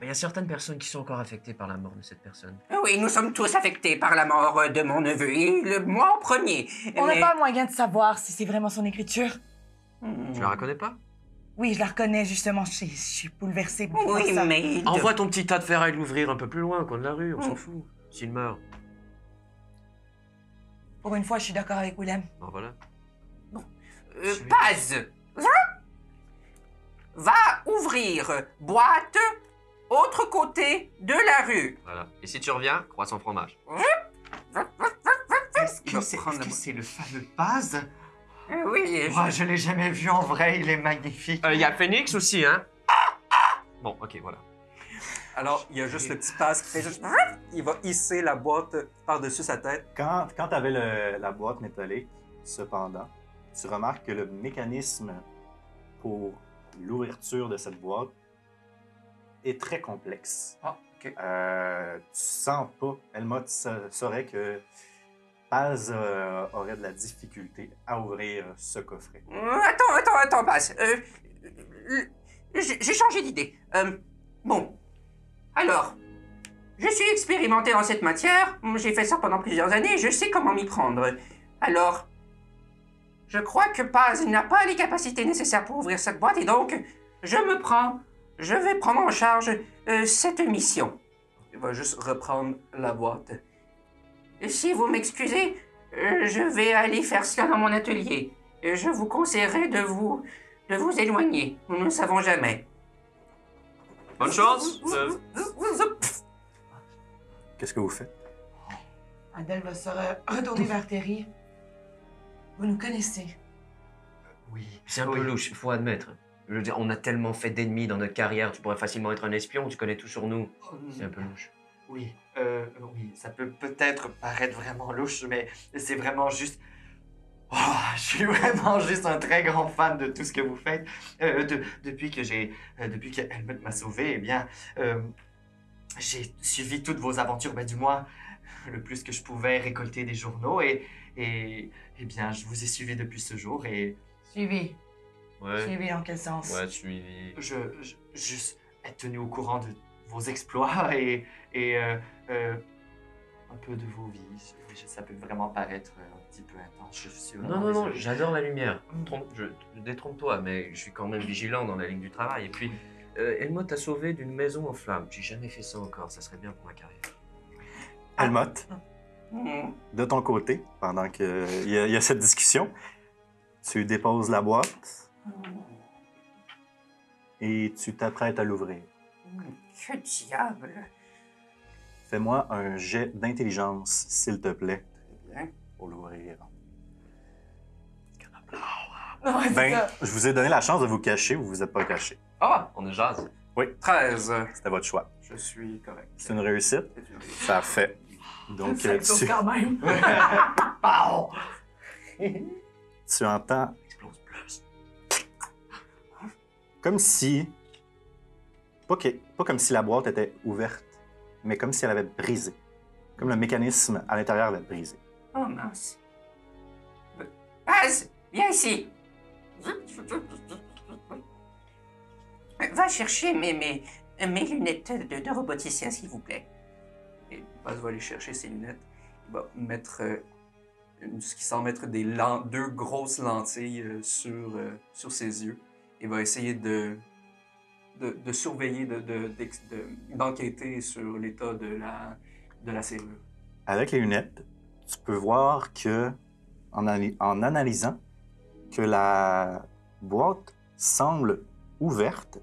Il y a certaines personnes qui sont encore affectées par la mort de cette personne. Oui, nous sommes tous affectés par la mort de mon neveu, et moi en premier. On n'a Mais- pas moyen de savoir si c'est vraiment son écriture. Tu la reconnais pas? Oui, je la reconnais, justement. Je suis bouleversée. pour Oui, ça. mais... Envoie ton petit tas de ferraille l'ouvrir un peu plus loin, au coin de la rue, on s'en fout. S'il meurt. Pour une fois, je suis d'accord avec Willem. Ben voilà. Paz, va ouvrir boîte autre côté de la rue. Voilà. Et si tu reviens, croissant fromage. Est-ce Il va que c'est prendre la boîte. le fameux Paz? Oui, Moi, je l'ai jamais vu en vrai, il est magnifique. Il y a Phoenix aussi, hein? Bon, ok, voilà. Alors, il y a juste le petit passe qui fait juste... Il va hisser la boîte par-dessus sa tête. Quand tu avais la boîte métallique, cependant, tu remarques que le mécanisme pour l'ouverture de cette boîte est très complexe. Ah, OK. Tu sens pas, Elma saurait que Paz aurait de la difficulté à ouvrir ce coffret. Attends, Paz. J'ai changé d'idée. Bon. Alors, je suis expérimenté en cette matière. J'ai fait ça pendant plusieurs années. Je sais comment m'y prendre. Alors, je crois que Paz n'a pas les capacités nécessaires pour ouvrir cette boîte et donc, je vais prendre en charge cette mission. Il va juste reprendre la boîte. Si vous m'excusez, je vais aller faire cela dans mon atelier. Je vous conseillerais de vous éloigner. Nous ne savons jamais. Bonne chance! Qu'est-ce que vous faites? Adèle va se retourner vers Terry. Vous nous connaissez. Oui. C'est un peu louche, faut admettre. Je veux dire, on a tellement fait d'ennemis dans notre carrière, tu pourrais facilement être un espion, tu connais tout sur nous. C'est un peu louche. Oui, oui, ça peut peut-être paraître vraiment louche, mais c'est vraiment juste... Oh, je suis vraiment juste un très grand fan de tout ce que vous faites. Depuis que Helmut m'a sauvé, eh bien, j'ai suivi toutes vos aventures, ben, du moins, le plus que je pouvais récolter des journaux, et eh bien, je vous ai suivi depuis ce jour, et Suivi. Ouais. Suivi en quel sens? Ouais, suivi. je juste être tenu au courant de vos exploits et un peu de vos vies. Ça peut vraiment paraître un petit peu intense. Je suis vraiment Non, désolé. j'adore la lumière. Détrompe-toi, mais je suis quand même vigilant dans la ligne du travail. Et puis, Elmo t'a sauvé d'une maison en flammes. J'ai jamais fait ça encore, ça serait bien pour ma carrière. Helmut, de ton côté, pendant qu'il y a cette discussion, tu déposes la boîte et tu t'apprêtes à l'ouvrir. Que diable? Fais-moi un jet d'intelligence, s'il te plaît, Bien. pour l'ouvrir. Ouais, c'est Ben, ça. je vous ai donné la chance de vous cacher, vous vous êtes pas caché. Ah! On est jase. 13. C'était votre choix. Je suis correct. C'est une réussite. C'est une réussite. Ça fait. Donc, Ça sauve quand même. Pow! tu entends Explose plus. comme si. Pas comme si la boîte était ouverte, mais comme si elle avait brisé. Comme le mécanisme à l'intérieur avait brisé. Oh mince. Paz, viens ici. Va chercher mes lunettes de roboticien, s'il vous plaît. Et Paz va aller chercher ses lunettes. Il va mettre ce qui semble être deux grosses lentilles sur ses yeux. Il va essayer de surveiller, d'enquêter sur l'état de la serrure. Avec les lunettes, tu peux voir que, en analysant, que la boîte semble ouverte,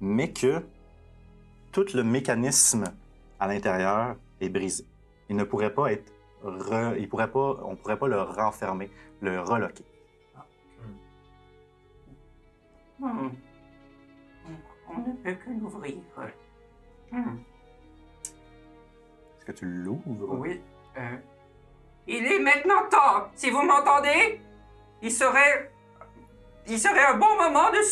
mais que tout le mécanisme à l'intérieur est brisé. Il ne pourrait pas être on pourrait pas le renfermer, le reloquer. On ne peut que l'ouvrir. Est-ce que tu l'ouvres? Oui. Il est maintenant temps. Si vous m'entendez, il serait un bon moment de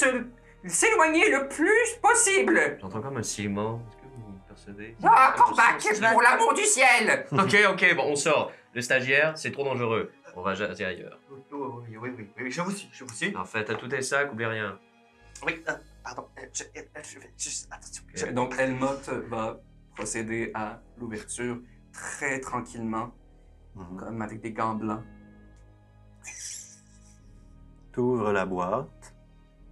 s'éloigner le plus possible. J'entends comme un silement. Est-ce que vous me percevez? Ah, Corbac, pour l'amour du ciel. Ok, bon, on sort. Le stagiaire, c'est trop dangereux. On va jaser ailleurs. Oui, je vous suis. En fait, t'as tous tes sacs, oublie rien. Oui, pardon. Je vais juste... Attention. Donc, Elmoth va procéder à l'ouverture très tranquillement, comme avec des gants blancs. Tu ouvres la boîte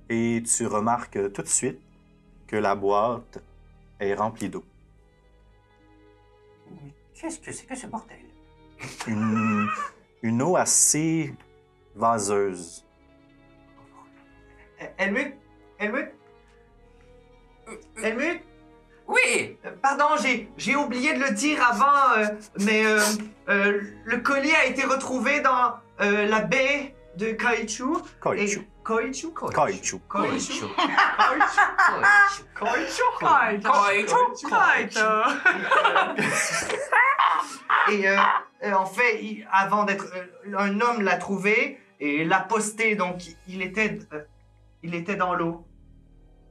et tu remarques tout de suite que la boîte est remplie d'eau. Qu'est-ce que c'est que ce bordel? Une eau assez vaseuse. Helmut? Oui! Pardon, j'ai oublié de le dire avant, mais le collier a été retrouvé dans la baie de Kaichu. Kaichu. Kaichu? Kaichu. Kaichu. Et en fait, avant d'être... un homme l'a trouvé et l'a posté, donc il était dans l'eau.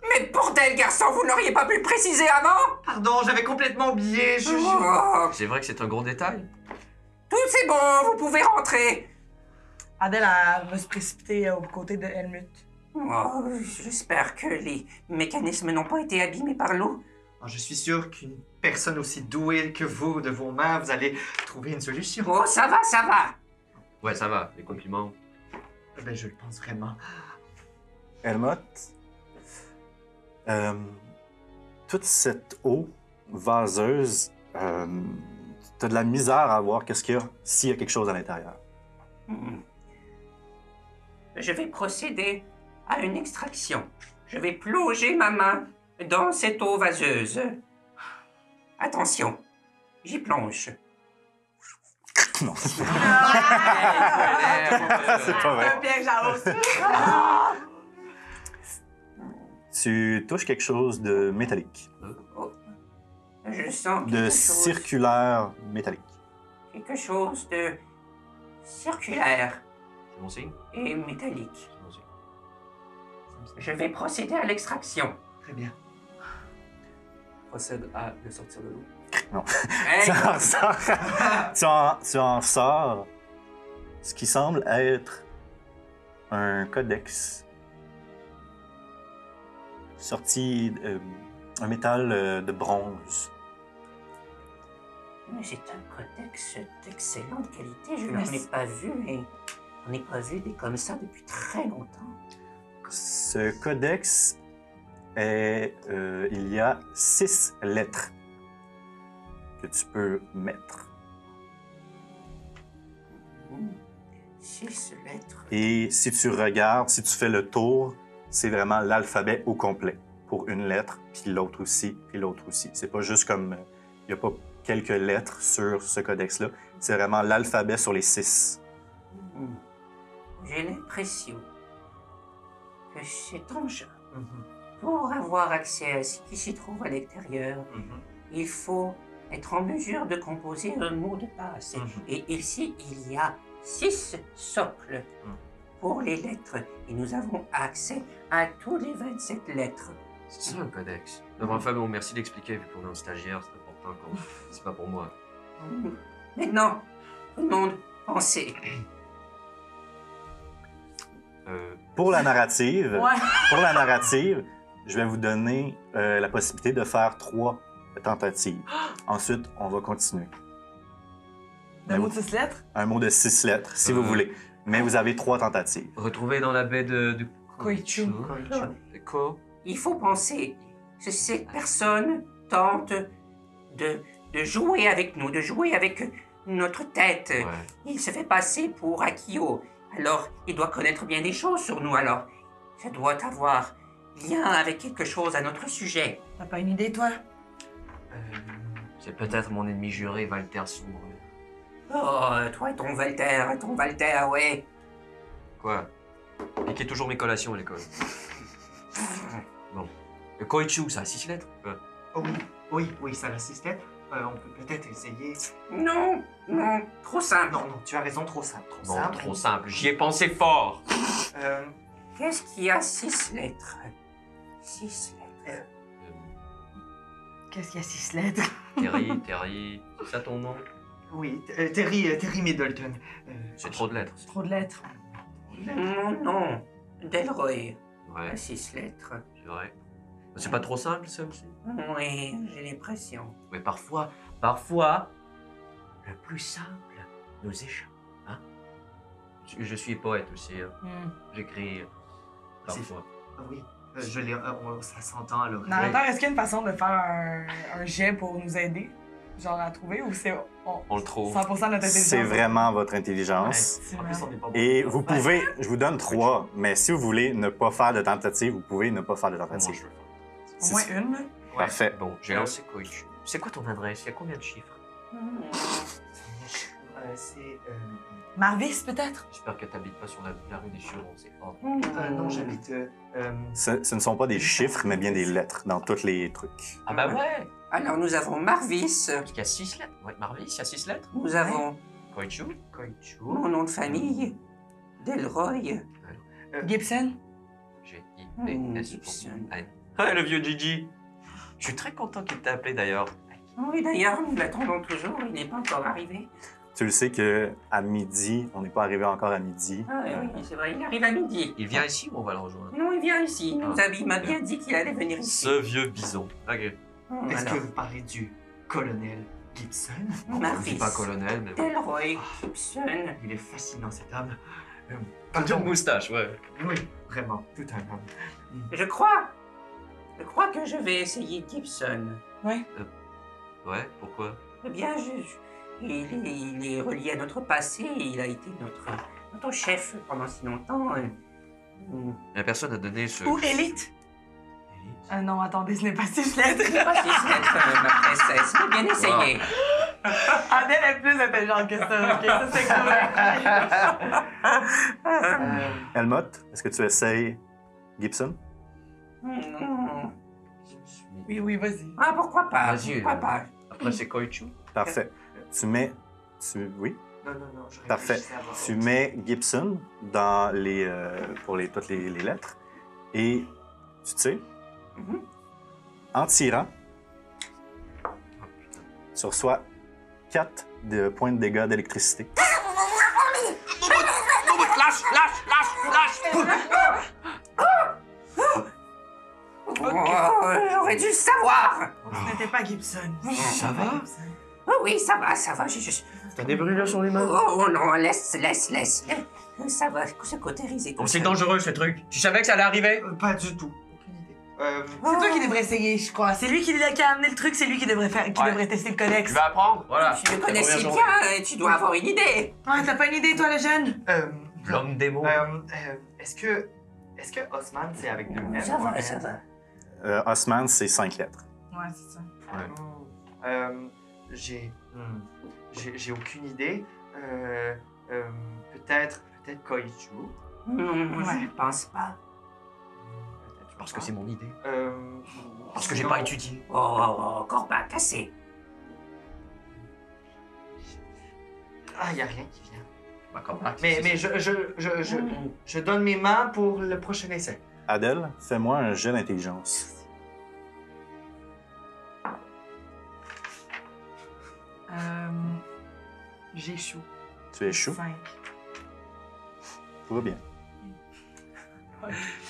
Mais bordel, garçon, vous n'auriez pas pu le préciser avant? Pardon, j'avais complètement oublié, Oh, C'est vrai que c'est un gros détail. tout c'est bon, vous pouvez rentrer. Adèle, elle va se précipiter aux côtés de Helmut. Oh, j'espère que les mécanismes n'ont pas été abîmés par l'eau. Je suis sûr qu'une personne aussi douée que vous, de vos mains, vous allez trouver une solution. Oh, ça va, ça va. Ouais, ça va, les compliments. Ben, je le pense vraiment. Helmut, toute cette eau vaseuse, t'as de la misère à voir qu'est-ce qu'il y a, s'il y a quelque chose à l'intérieur. Je vais procéder à une extraction. Je vais plonger ma main dans cette eau vaseuse. Attention, j'y plonge. Non, c'est C'est pas vrai. Un piège à l'eau. Tu touches quelque chose de métallique, Je sens de circulaire métallique. quelque chose de circulaire C'est mon signe? et métallique. C'est mon signe. Je vais procéder à l'extraction. Très bien. Procède à le sortir de l'eau. Non. Hey, Tu en sors ce qui semble être un codex sorti un métal de bronze. mais c'est un codex d'excellente qualité. Je n'en ai pas vu, et on n'ai pas vu des comme ça depuis très longtemps. Ce codex est... il y a 6 lettres que tu peux mettre. 6 lettres. Et si tu regardes, si tu fais le tour, c'est vraiment l'alphabet au complet pour une lettre, puis l'autre aussi, puis l'autre aussi. C'est pas juste comme... Il n'y a pas quelques lettres sur ce codex-là. C'est vraiment l'alphabet sur les 6. J'ai l'impression que c'est enjeu. Pour avoir accès à ce qui s'y trouve à l'extérieur, il faut être en mesure de composer un mot de passe. Et ici, il y a 6 socles pour les lettres. Et nous avons accès à tous les 27 lettres. C'est ça un codex. Non, mais enfin, bon, merci d'expliquer, vu qu'on est un stagiaire, c'est important qu'on... C'est pas pour moi. Maintenant, tout le monde, pensez. Pour la narrative, Ouais. pour la narrative, je vais vous donner la possibilité de faire 3 tentatives. Ensuite, on va continuer. Un mot de 6 lettres? Un mot de 6 lettres, si vous voulez. Mais vous avez 3 tentatives. Retrouvé dans la baie de Koichu. Quoi? Il faut penser que cette personne tente de jouer avec nous, de jouer avec notre tête. Ouais. Il se fait passer pour Akio. Alors, il doit connaître bien des choses sur nous. Alors, ça doit avoir lien avec quelque chose à notre sujet. T'as pas une idée, toi? C'est peut-être mon ennemi juré, Walter Sombre. Oh, toi et ton Walter, ouais. Quoi? Piquez toujours mes collations à l'école. Bon. Le Koichu, ça a 6 lettres? Oh oui, ça a 6 lettres. On peut peut-être essayer... Non, trop simple. Non, tu as raison, trop simple. Bon, trop simple. J'y ai pensé fort. Qu'est-ce qui a 6 lettres? 6 lettres. Qu'est-ce qu'il y a 6 lettres? Terry, c'est ça ton nom? Oui, Terry Middleton. C'est trop de lettres. Trop de lettres. Mon nom, Delroy. Ouais, 6 lettres. c'est vrai. C'est pas trop simple, ça aussi? Oui, j'ai l'impression. Mais parfois, le plus simple nous échappe. Hein? Je suis poète aussi. Hein. J'écris parfois. Ah oui, ça s'entend à l'oreille. Narrateur, est-ce qu'il y a une façon de faire un jet pour nous aider? Genre à trouver ou c'est On le trouve. 100% de notre intelligence? C'est vraiment votre intelligence. C'est En plus, on n'est pas Et beaucoup. vous pouvez, je vous donne 3, mais si vous voulez ne pas faire de tentative, vous pouvez ne pas faire de Moi, tentative. je veux. Au moins une, là. Parfait. Bon, j'ai lancé Koichu. C'est quoi ton adresse? Il y a combien de chiffres? C'est. Marvis, peut-être? J'espère que t'habites pas sur la rue des Churons, c'est fort. Non, j'habite. Ce ne sont pas des chiffres, mais bien des lettres dans tous les trucs. Ah bah ouais! Alors, nous avons Marvis. Parce qu'il y a 6 lettres. Ouais, Marvis, il y a 6 lettres. Nous avons Koichu. Koichu. mon nom de famille, Delroy. Gibson? J'ai Hmm, I-D-S. Gibson. Ah, le vieux Gigi! Je suis très content qu'il t'ait appelé d'ailleurs. Oui, d'ailleurs, nous l'attendons toujours. Il n'est pas encore arrivé. Tu le sais qu'à midi, on n'est pas arrivé encore à midi. Ah oui, c'est vrai, il arrive à midi. Il vient ici ou on va le rejoindre? Non, il vient ici. Il m'a bien dit qu'il allait venir ici. Ce vieux bison. Ok. Est-ce que Alors, vous parlez du colonel Gibson? On ne Marvis. dit pas colonel, mais. Delroy Gibson. Il est fascinant, cet homme. Toute une moustache, ouais. Oui, vraiment, tout un homme. Je crois que je vais essayer Gibson. Ouais, pourquoi? Eh bien, il est relié à notre passé. Il a été notre chef pendant si longtemps. La personne a donné ce. Ou Élite? Ah non, attendez, ce n'est pas 6 lettres. Pas si c'est ma princesse. Mais bien essayé. Adèle est plus intelligente que ça. Ok, ça c'est correct. Helmut, est-ce que tu essayes Gibson? Oui, oui, vas-y. Ah, pourquoi pas? Vas-y, Pourquoi pas? Après, c'est Koichu. Parfait. Tu mets... Oui, Non, je parfait. réfléchissais à voix Tu haute. mets Gibson dans pour toutes les lettres et tu tires. En tirant, tu reçois 4 points de dégâts d'électricité. Oh, j'aurais dû le savoir. Ce n'était pas Gibson. Ça va? Oh oui, ça va. T'as des brûlures sur les mains? Oh non, laisse. Ça va, se cautériser. Oh, c'est dangereux ce truc. Tu savais que ça allait arriver? Pas du tout. Aucune idée. C'est toi qui devrais essayer, je crois. C'est lui qui a amené le truc, c'est lui qui devrait devrait tester le codex. Tu vas apprendre? Voilà. Tu le connais Première si journée. bien, tu dois avoir une idée. Ah, t'as pas une idée, toi, le jeune? L'homme démon. Est-ce que Osman, c'est avec 2 M? Ça va. Osman, c'est 5 lettres. Ouais, c'est ça. J'ai aucune idée. Peut-être Koichu. Je pense pas. Parce que c'est mon idée. Parce que j'ai sinon- pas étudié. Oh, Corba, cassé. Ah, il n'y a rien qui vient. Bah, comme ça, Mais je donne mes mains pour le prochain essai. Adèle, fais-moi un jet d'intelligence. J'échoue. Tu échoues. 5. Tout va bien.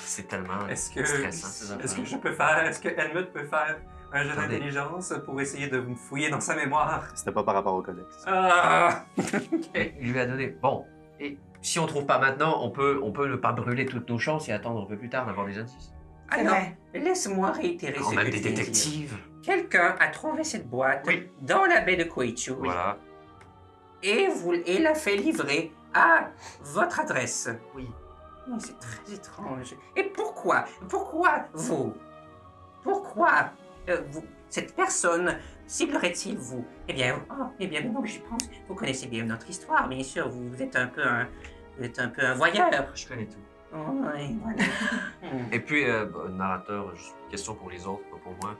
C'est tellement Est-ce que, stressant, ces affaires. est-ce que Helmut peut faire un jeu Attendez. d'intelligence pour essayer de me fouiller dans sa mémoire? C'était pas par rapport au codex. Ah! Il lui a donné. Bon. Et si on trouve pas maintenant, on peut ne pas brûler toutes nos chances et attendre un peu plus tard d'avoir des indices. C'est Alors, vrai. laisse-moi réitérer Quand ce même que des tu viens de dire. détectives. Quelqu'un a trouvé cette boîte Oui. dans la baie de Koichu Voilà. et l'a fait livrer à votre adresse. Oui. Oh, c'est très étrange. Et pourquoi vous cette personne ciblerait-il vous? Eh bien, maintenant que j'y pense, vous connaissez bien notre histoire, bien sûr. Vous êtes un peu un voyeur. Je connais tout. Oh, oui, voilà. Et puis, narrateur, juste une question pour les autres, pas pour moi.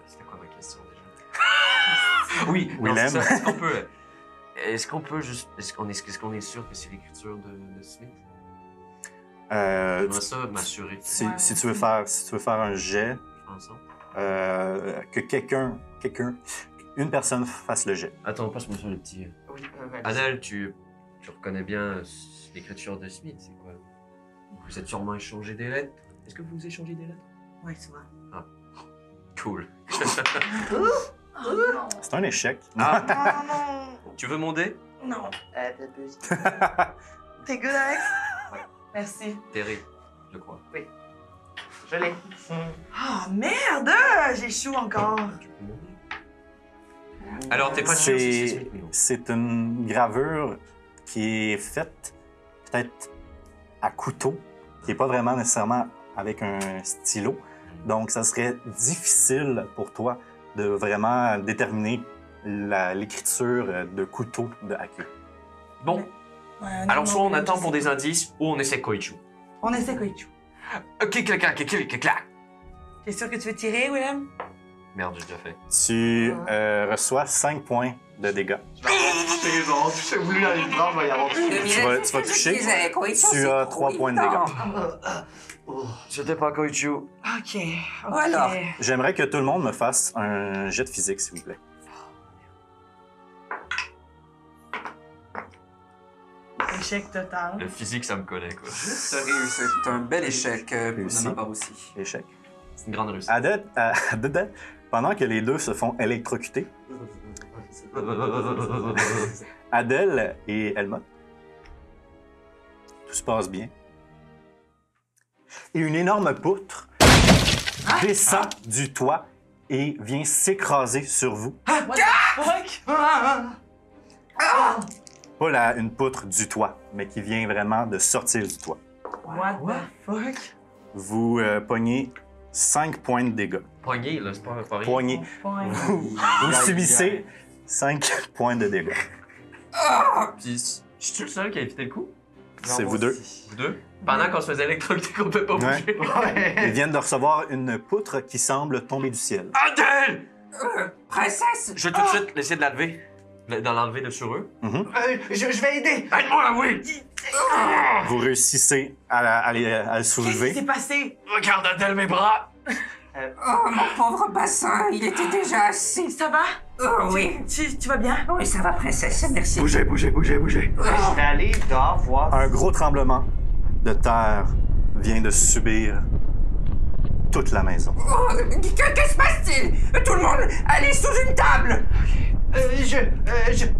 C'était quoi ma question déjà? Oui, non, Willem. c'est ça. Est-ce qu'on peut juste. Est-ce qu'on est sûr que c'est l'écriture de Smith? J'aimerais ça m'assurer. Si tu veux faire un jet, Ensemble. que une personne fasse le jet. Attends, passe-moi sur le petit. Oui, Adèle, tu reconnais bien l'écriture de Smith, c'est quoi? Vous êtes sûrement échangé des lettres. Est-ce que vous échangez des lettres? Oui, souvent. Cool. Oh non. C'est un échec. Ah, Non, tu veux mon dé? non. Non. Peut-être plus. T'es good, Alex? Merci. Terry, je crois. Je l'ai. Ah, merde! J'échoue encore. Alors, t'es pas sûr si c'est C'est Smith Milo? c'est une gravure qui est faite peut-être à couteau, qui n'est pas vraiment nécessairement avec un stylo. Donc, ça serait difficile pour toi de vraiment déterminer l'écriture de couteau de Haku. Bon, Ouais, alors non, soit on non, attend je pour sais des pas. indices ou on essaie Koichu. On essaie Koichu. Ok, clac. T'es sûr que tu veux tirer, Willem? Merde, j'ai déjà fait. Tu reçois 5 points de dégâts. C'est bon, j'ai voulu aller le prendre, je vais y avoir Tu vas toucher. Tu as 3 points de dégâts. C'était pas Koichu. Ok. Alors. J'aimerais que tout le monde me fasse un jet de physique, s'il vous plaît. Échec total. Le physique, ça me connaît, quoi. C'est un bel échec de Réussi. ma part aussi. Échec. C'est une grande réussite. Dedans, pendant que les deux se font électrocuter, Adèle et Elma, tout se passe bien. Et une énorme poutre descend du toit et vient s'écraser sur vous. What the fuck? Pas une poutre du toit, mais qui vient vraiment de sortir du toit. What the fuck? Vous pognez 5 points de dégâts. Poignée, là, c'est pas rien. Poignez. Vous subissez 5 points de dégâts. Puis, je suis le seul qui a évité le coup? C'est vous deux. Vous deux? Pendant qu'on se faisait électrocuter, qu'on peut pas Ouais. bouger. Ils viennent de recevoir une poutre qui semble tomber du ciel. Adèle! Princesse! Je vais tout de suite essayer de l'enlever. D'en l'enlever de sur eux. Je vais aider. Aide-moi, oui! Vous réussissez à le Qu'est-ce qui soulever. s'est passé? Regarde, Adèle, mes bras! Oh, mon pauvre bassin, il était déjà assez. Ça va? Oh, oui. Tu vas bien? Oui, ça va, princesse, merci. Bougez. Je vais aller dehors voir. Un gros tremblement de terre vient de subir toute la maison. Oh, que se passe-t-il? Tout le monde, allez sous une table!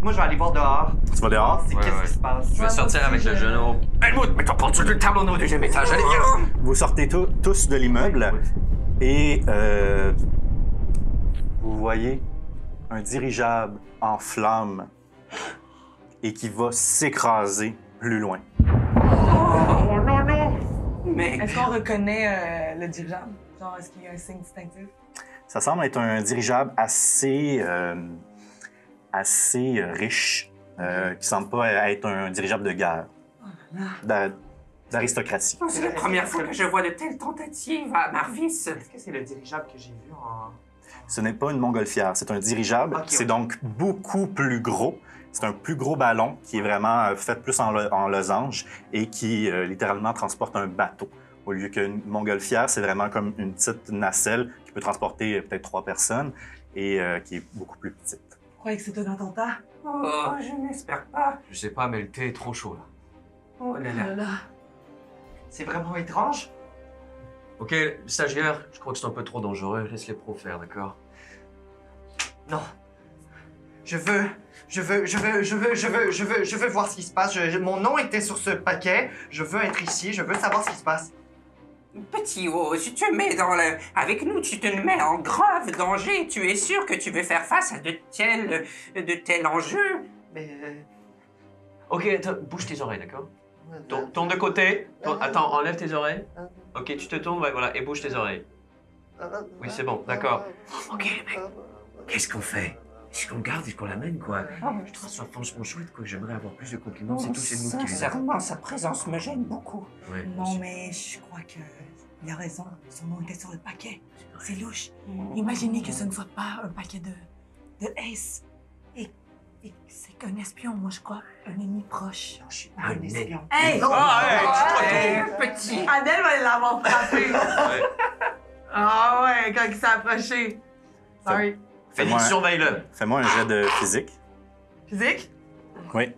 Moi, je vais aller voir dehors. Tu vas dehors? C'est Ouais, qu'est-ce ouais. qui se passe? Je vais sortir avec le genou. Helmut, mets ton porte sur une table au deuxième étage. Allez, viens! Vous sortez tous de l'immeuble et vous voyez un dirigeable en flammes et qui va s'écraser plus loin. Mais Est-ce qu'on reconnaît le dirigeable? Genre, est-ce qu'il y a un signe distinctif? Ça semble être un dirigeable assez riche, qui semble pas être un dirigeable de guerre, d'aristocratie. c'est la première fois que je vois de telles tentatives à Marvis. Est-ce que c'est le dirigeable que j'ai vu en... Ce n'est pas une montgolfière, c'est un dirigeable. Ok, C'est ok. donc beaucoup plus gros. C'est un plus gros ballon qui est vraiment fait plus en losange et qui littéralement transporte un bateau. Au lieu qu'une montgolfière, c'est vraiment comme une petite nacelle qui peut transporter peut-être 3 personnes et qui est beaucoup plus petite. Je croyais que c'était dans ton tas. Oh, je n'espère pas. Je sais pas, mais le thé est trop chaud, là. Oh là là. Là. C'est vraiment étrange. Ok, stagiaire, je crois que c'est un peu trop dangereux. Laisse les pros faire, d'accord? Non. Je veux voir ce qui se passe. Mon nom était sur ce paquet. Je veux être ici. Je veux savoir ce qui se passe. Petit haut, si tu mets avec nous, tu te mets en grave danger. Tu es sûr que tu veux faire face à de tels enjeux? Mais... Ok, bouge tes oreilles, d'accord? Tourne de côté. Attends, enlève tes oreilles. Ok, tu te tournes, ouais, voilà, et bouge tes oreilles. Oui, c'est bon, d'accord. Ok, mec, qu'est-ce qu'on fait? Est-ce qu'on garde, est-ce qu'on l'amène, quoi? Je trouve ça franchement chouette, quoi. J'aimerais avoir plus de compliments, c'est tout, c'est nous qui les avons. Sincèrement, sa présence me gêne beaucoup. Ouais, Non, mais je crois que il a raison. Son nom était sur le paquet. C'est louche. Imaginez que ce ne soit pas un paquet de Ace et que c'est qu'un espion, moi je crois. Un ennemi proche. Je suis pas un espion. Hey! Petit. Adèle va l'avoir frappé. Ouais. Ah ouais, quand il s'est approché. Sorry. Félix, surveille-le. Fais-moi un jet de physique. Physique? Oui.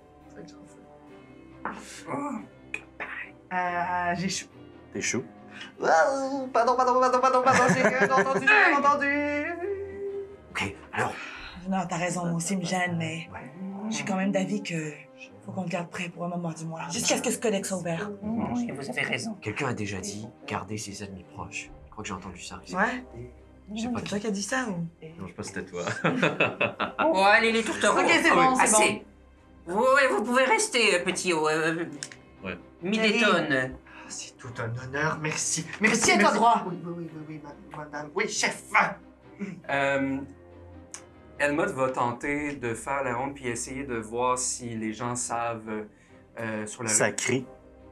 J'ai chaud. T'échoues. Oh, pardon, j'ai rien entendu, j'ai rien entendu. Ok, alors, Non, t'as raison, moi aussi me gêne, mais je suis quand même d'avis que faut qu'on le garde prêt pour un moment du mois. Jusqu'à ce que ce codex soit ouvert. vous avez raison. Quelqu'un a déjà dit garder ses ennemis proches. Je crois que j'ai entendu ça. Ouais? Je sais pas C'est qui. toi qui as dit ça ou? Non, je sais pas si c'était toi. Oh, allez, les tourtereaux. Ok, c'est bon, c'est Assez. Vous pouvez rester, petit haut. Ouais. Middleton. C'est tout un honneur, merci. Tiens-toi droit. Oui, madame. Oui, chef. Elmot va tenter de faire la ronde puis essayer de voir si les gens savent sur la rue. Ça crie.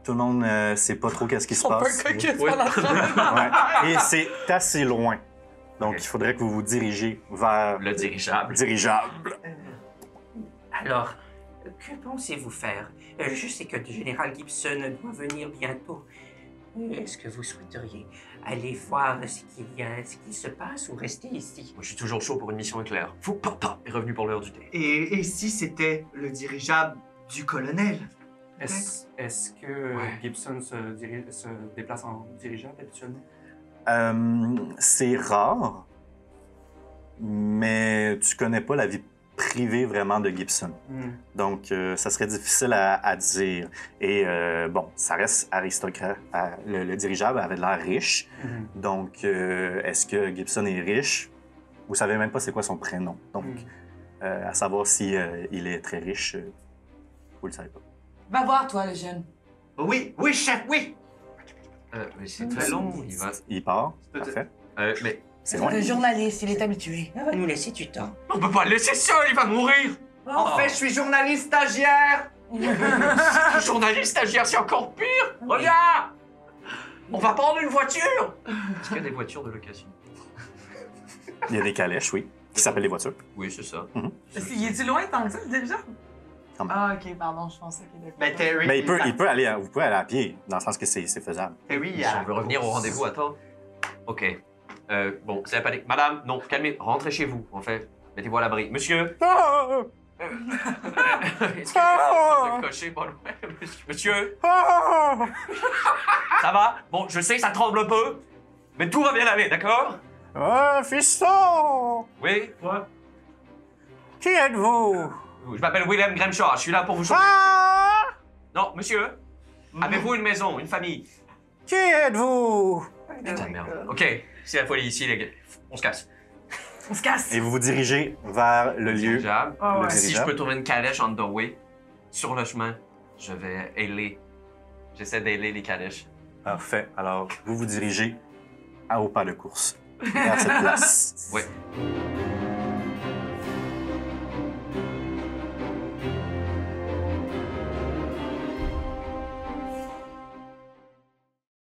Tout le monde sait pas trop qu'est-ce qui se passe. Ouais. Ouais. Et c'est assez loin. Donc, Ok. il faudrait que vous vous dirigez vers Le dirigeable. dirigeable. Alors, que pensez-vous faire? Je sais que le général Gibson doit venir bientôt. Est-ce que vous souhaiteriez aller voir ce qu'il se passe ou rester ici? Moi, je suis toujours chaud pour une mission éclair. Fou, papa, est revenu pour l'heure du thé. Et si c'était le dirigeable du colonel? Est-ce que Gibson se déplace en dirigeable habituellement? C'est rare, mais tu connais pas la vie privée vraiment de Gibson. Donc, ça serait difficile à dire. Et bon, ça reste aristocrate. Le dirigeable avait de l'air riche. Donc, est-ce que Gibson est riche? Vous savez même pas c'est quoi son prénom. Donc, à savoir si il est très riche, vous le savez pas. Va voir, toi, le jeune. Oui, chef, oui. Mais c'est très long, il va. Il part. Parfait. Mais C'est loin. Le journaliste, il est habitué. On va nous laisser du temps. on peut pas le laisser seul, il va mourir! En fait, je suis journaliste stagiaire. Journaliste stagiaire, c'est encore pire! Regarde! On va prendre une voiture! Est-ce qu'il y a des voitures de location? Il y a des calèches, oui, qui s'appellent les voitures. Oui, c'est ça. Il est-tu loin tant que ça, déjà? Quand même. Ah, ok, pardon, je pensais qu'il était. Mais Terry. Mais il peut aller, vous pouvez aller à pied, dans le sens que c'est faisable. Terry, Si on veut revenir au rendez-vous, attends. Ok. Bon, c'est la panique. Madame, non, calmez, rentrez chez vous, en fait. Mettez-vous à l'abri. Monsieur! Est-ce qu'il y a un cocher pas loin? Monsieur? Ça va? Bon, je sais, ça tremble un peu, mais tout va bien aller, d'accord? Fiston! Oui? Quoi? Qui êtes-vous? Je m'appelle William Grimshaw, je suis là pour vous sauver. Non, monsieur? Avez-vous une maison, une famille? Qui êtes-vous? Putain de merde. Ok, c'est la folie ici, les gars. On se casse. On se casse! Et vous vous dirigez vers le lieu. Dirigeable. Ah ouais. Le Si je dirigeable. peux trouver une calèche on the way, sur le chemin, je vais ailer. J'essaie d'ailer les calèches. Parfait. Alors, vous vous dirigez au pas de course vers cette place. Ouais.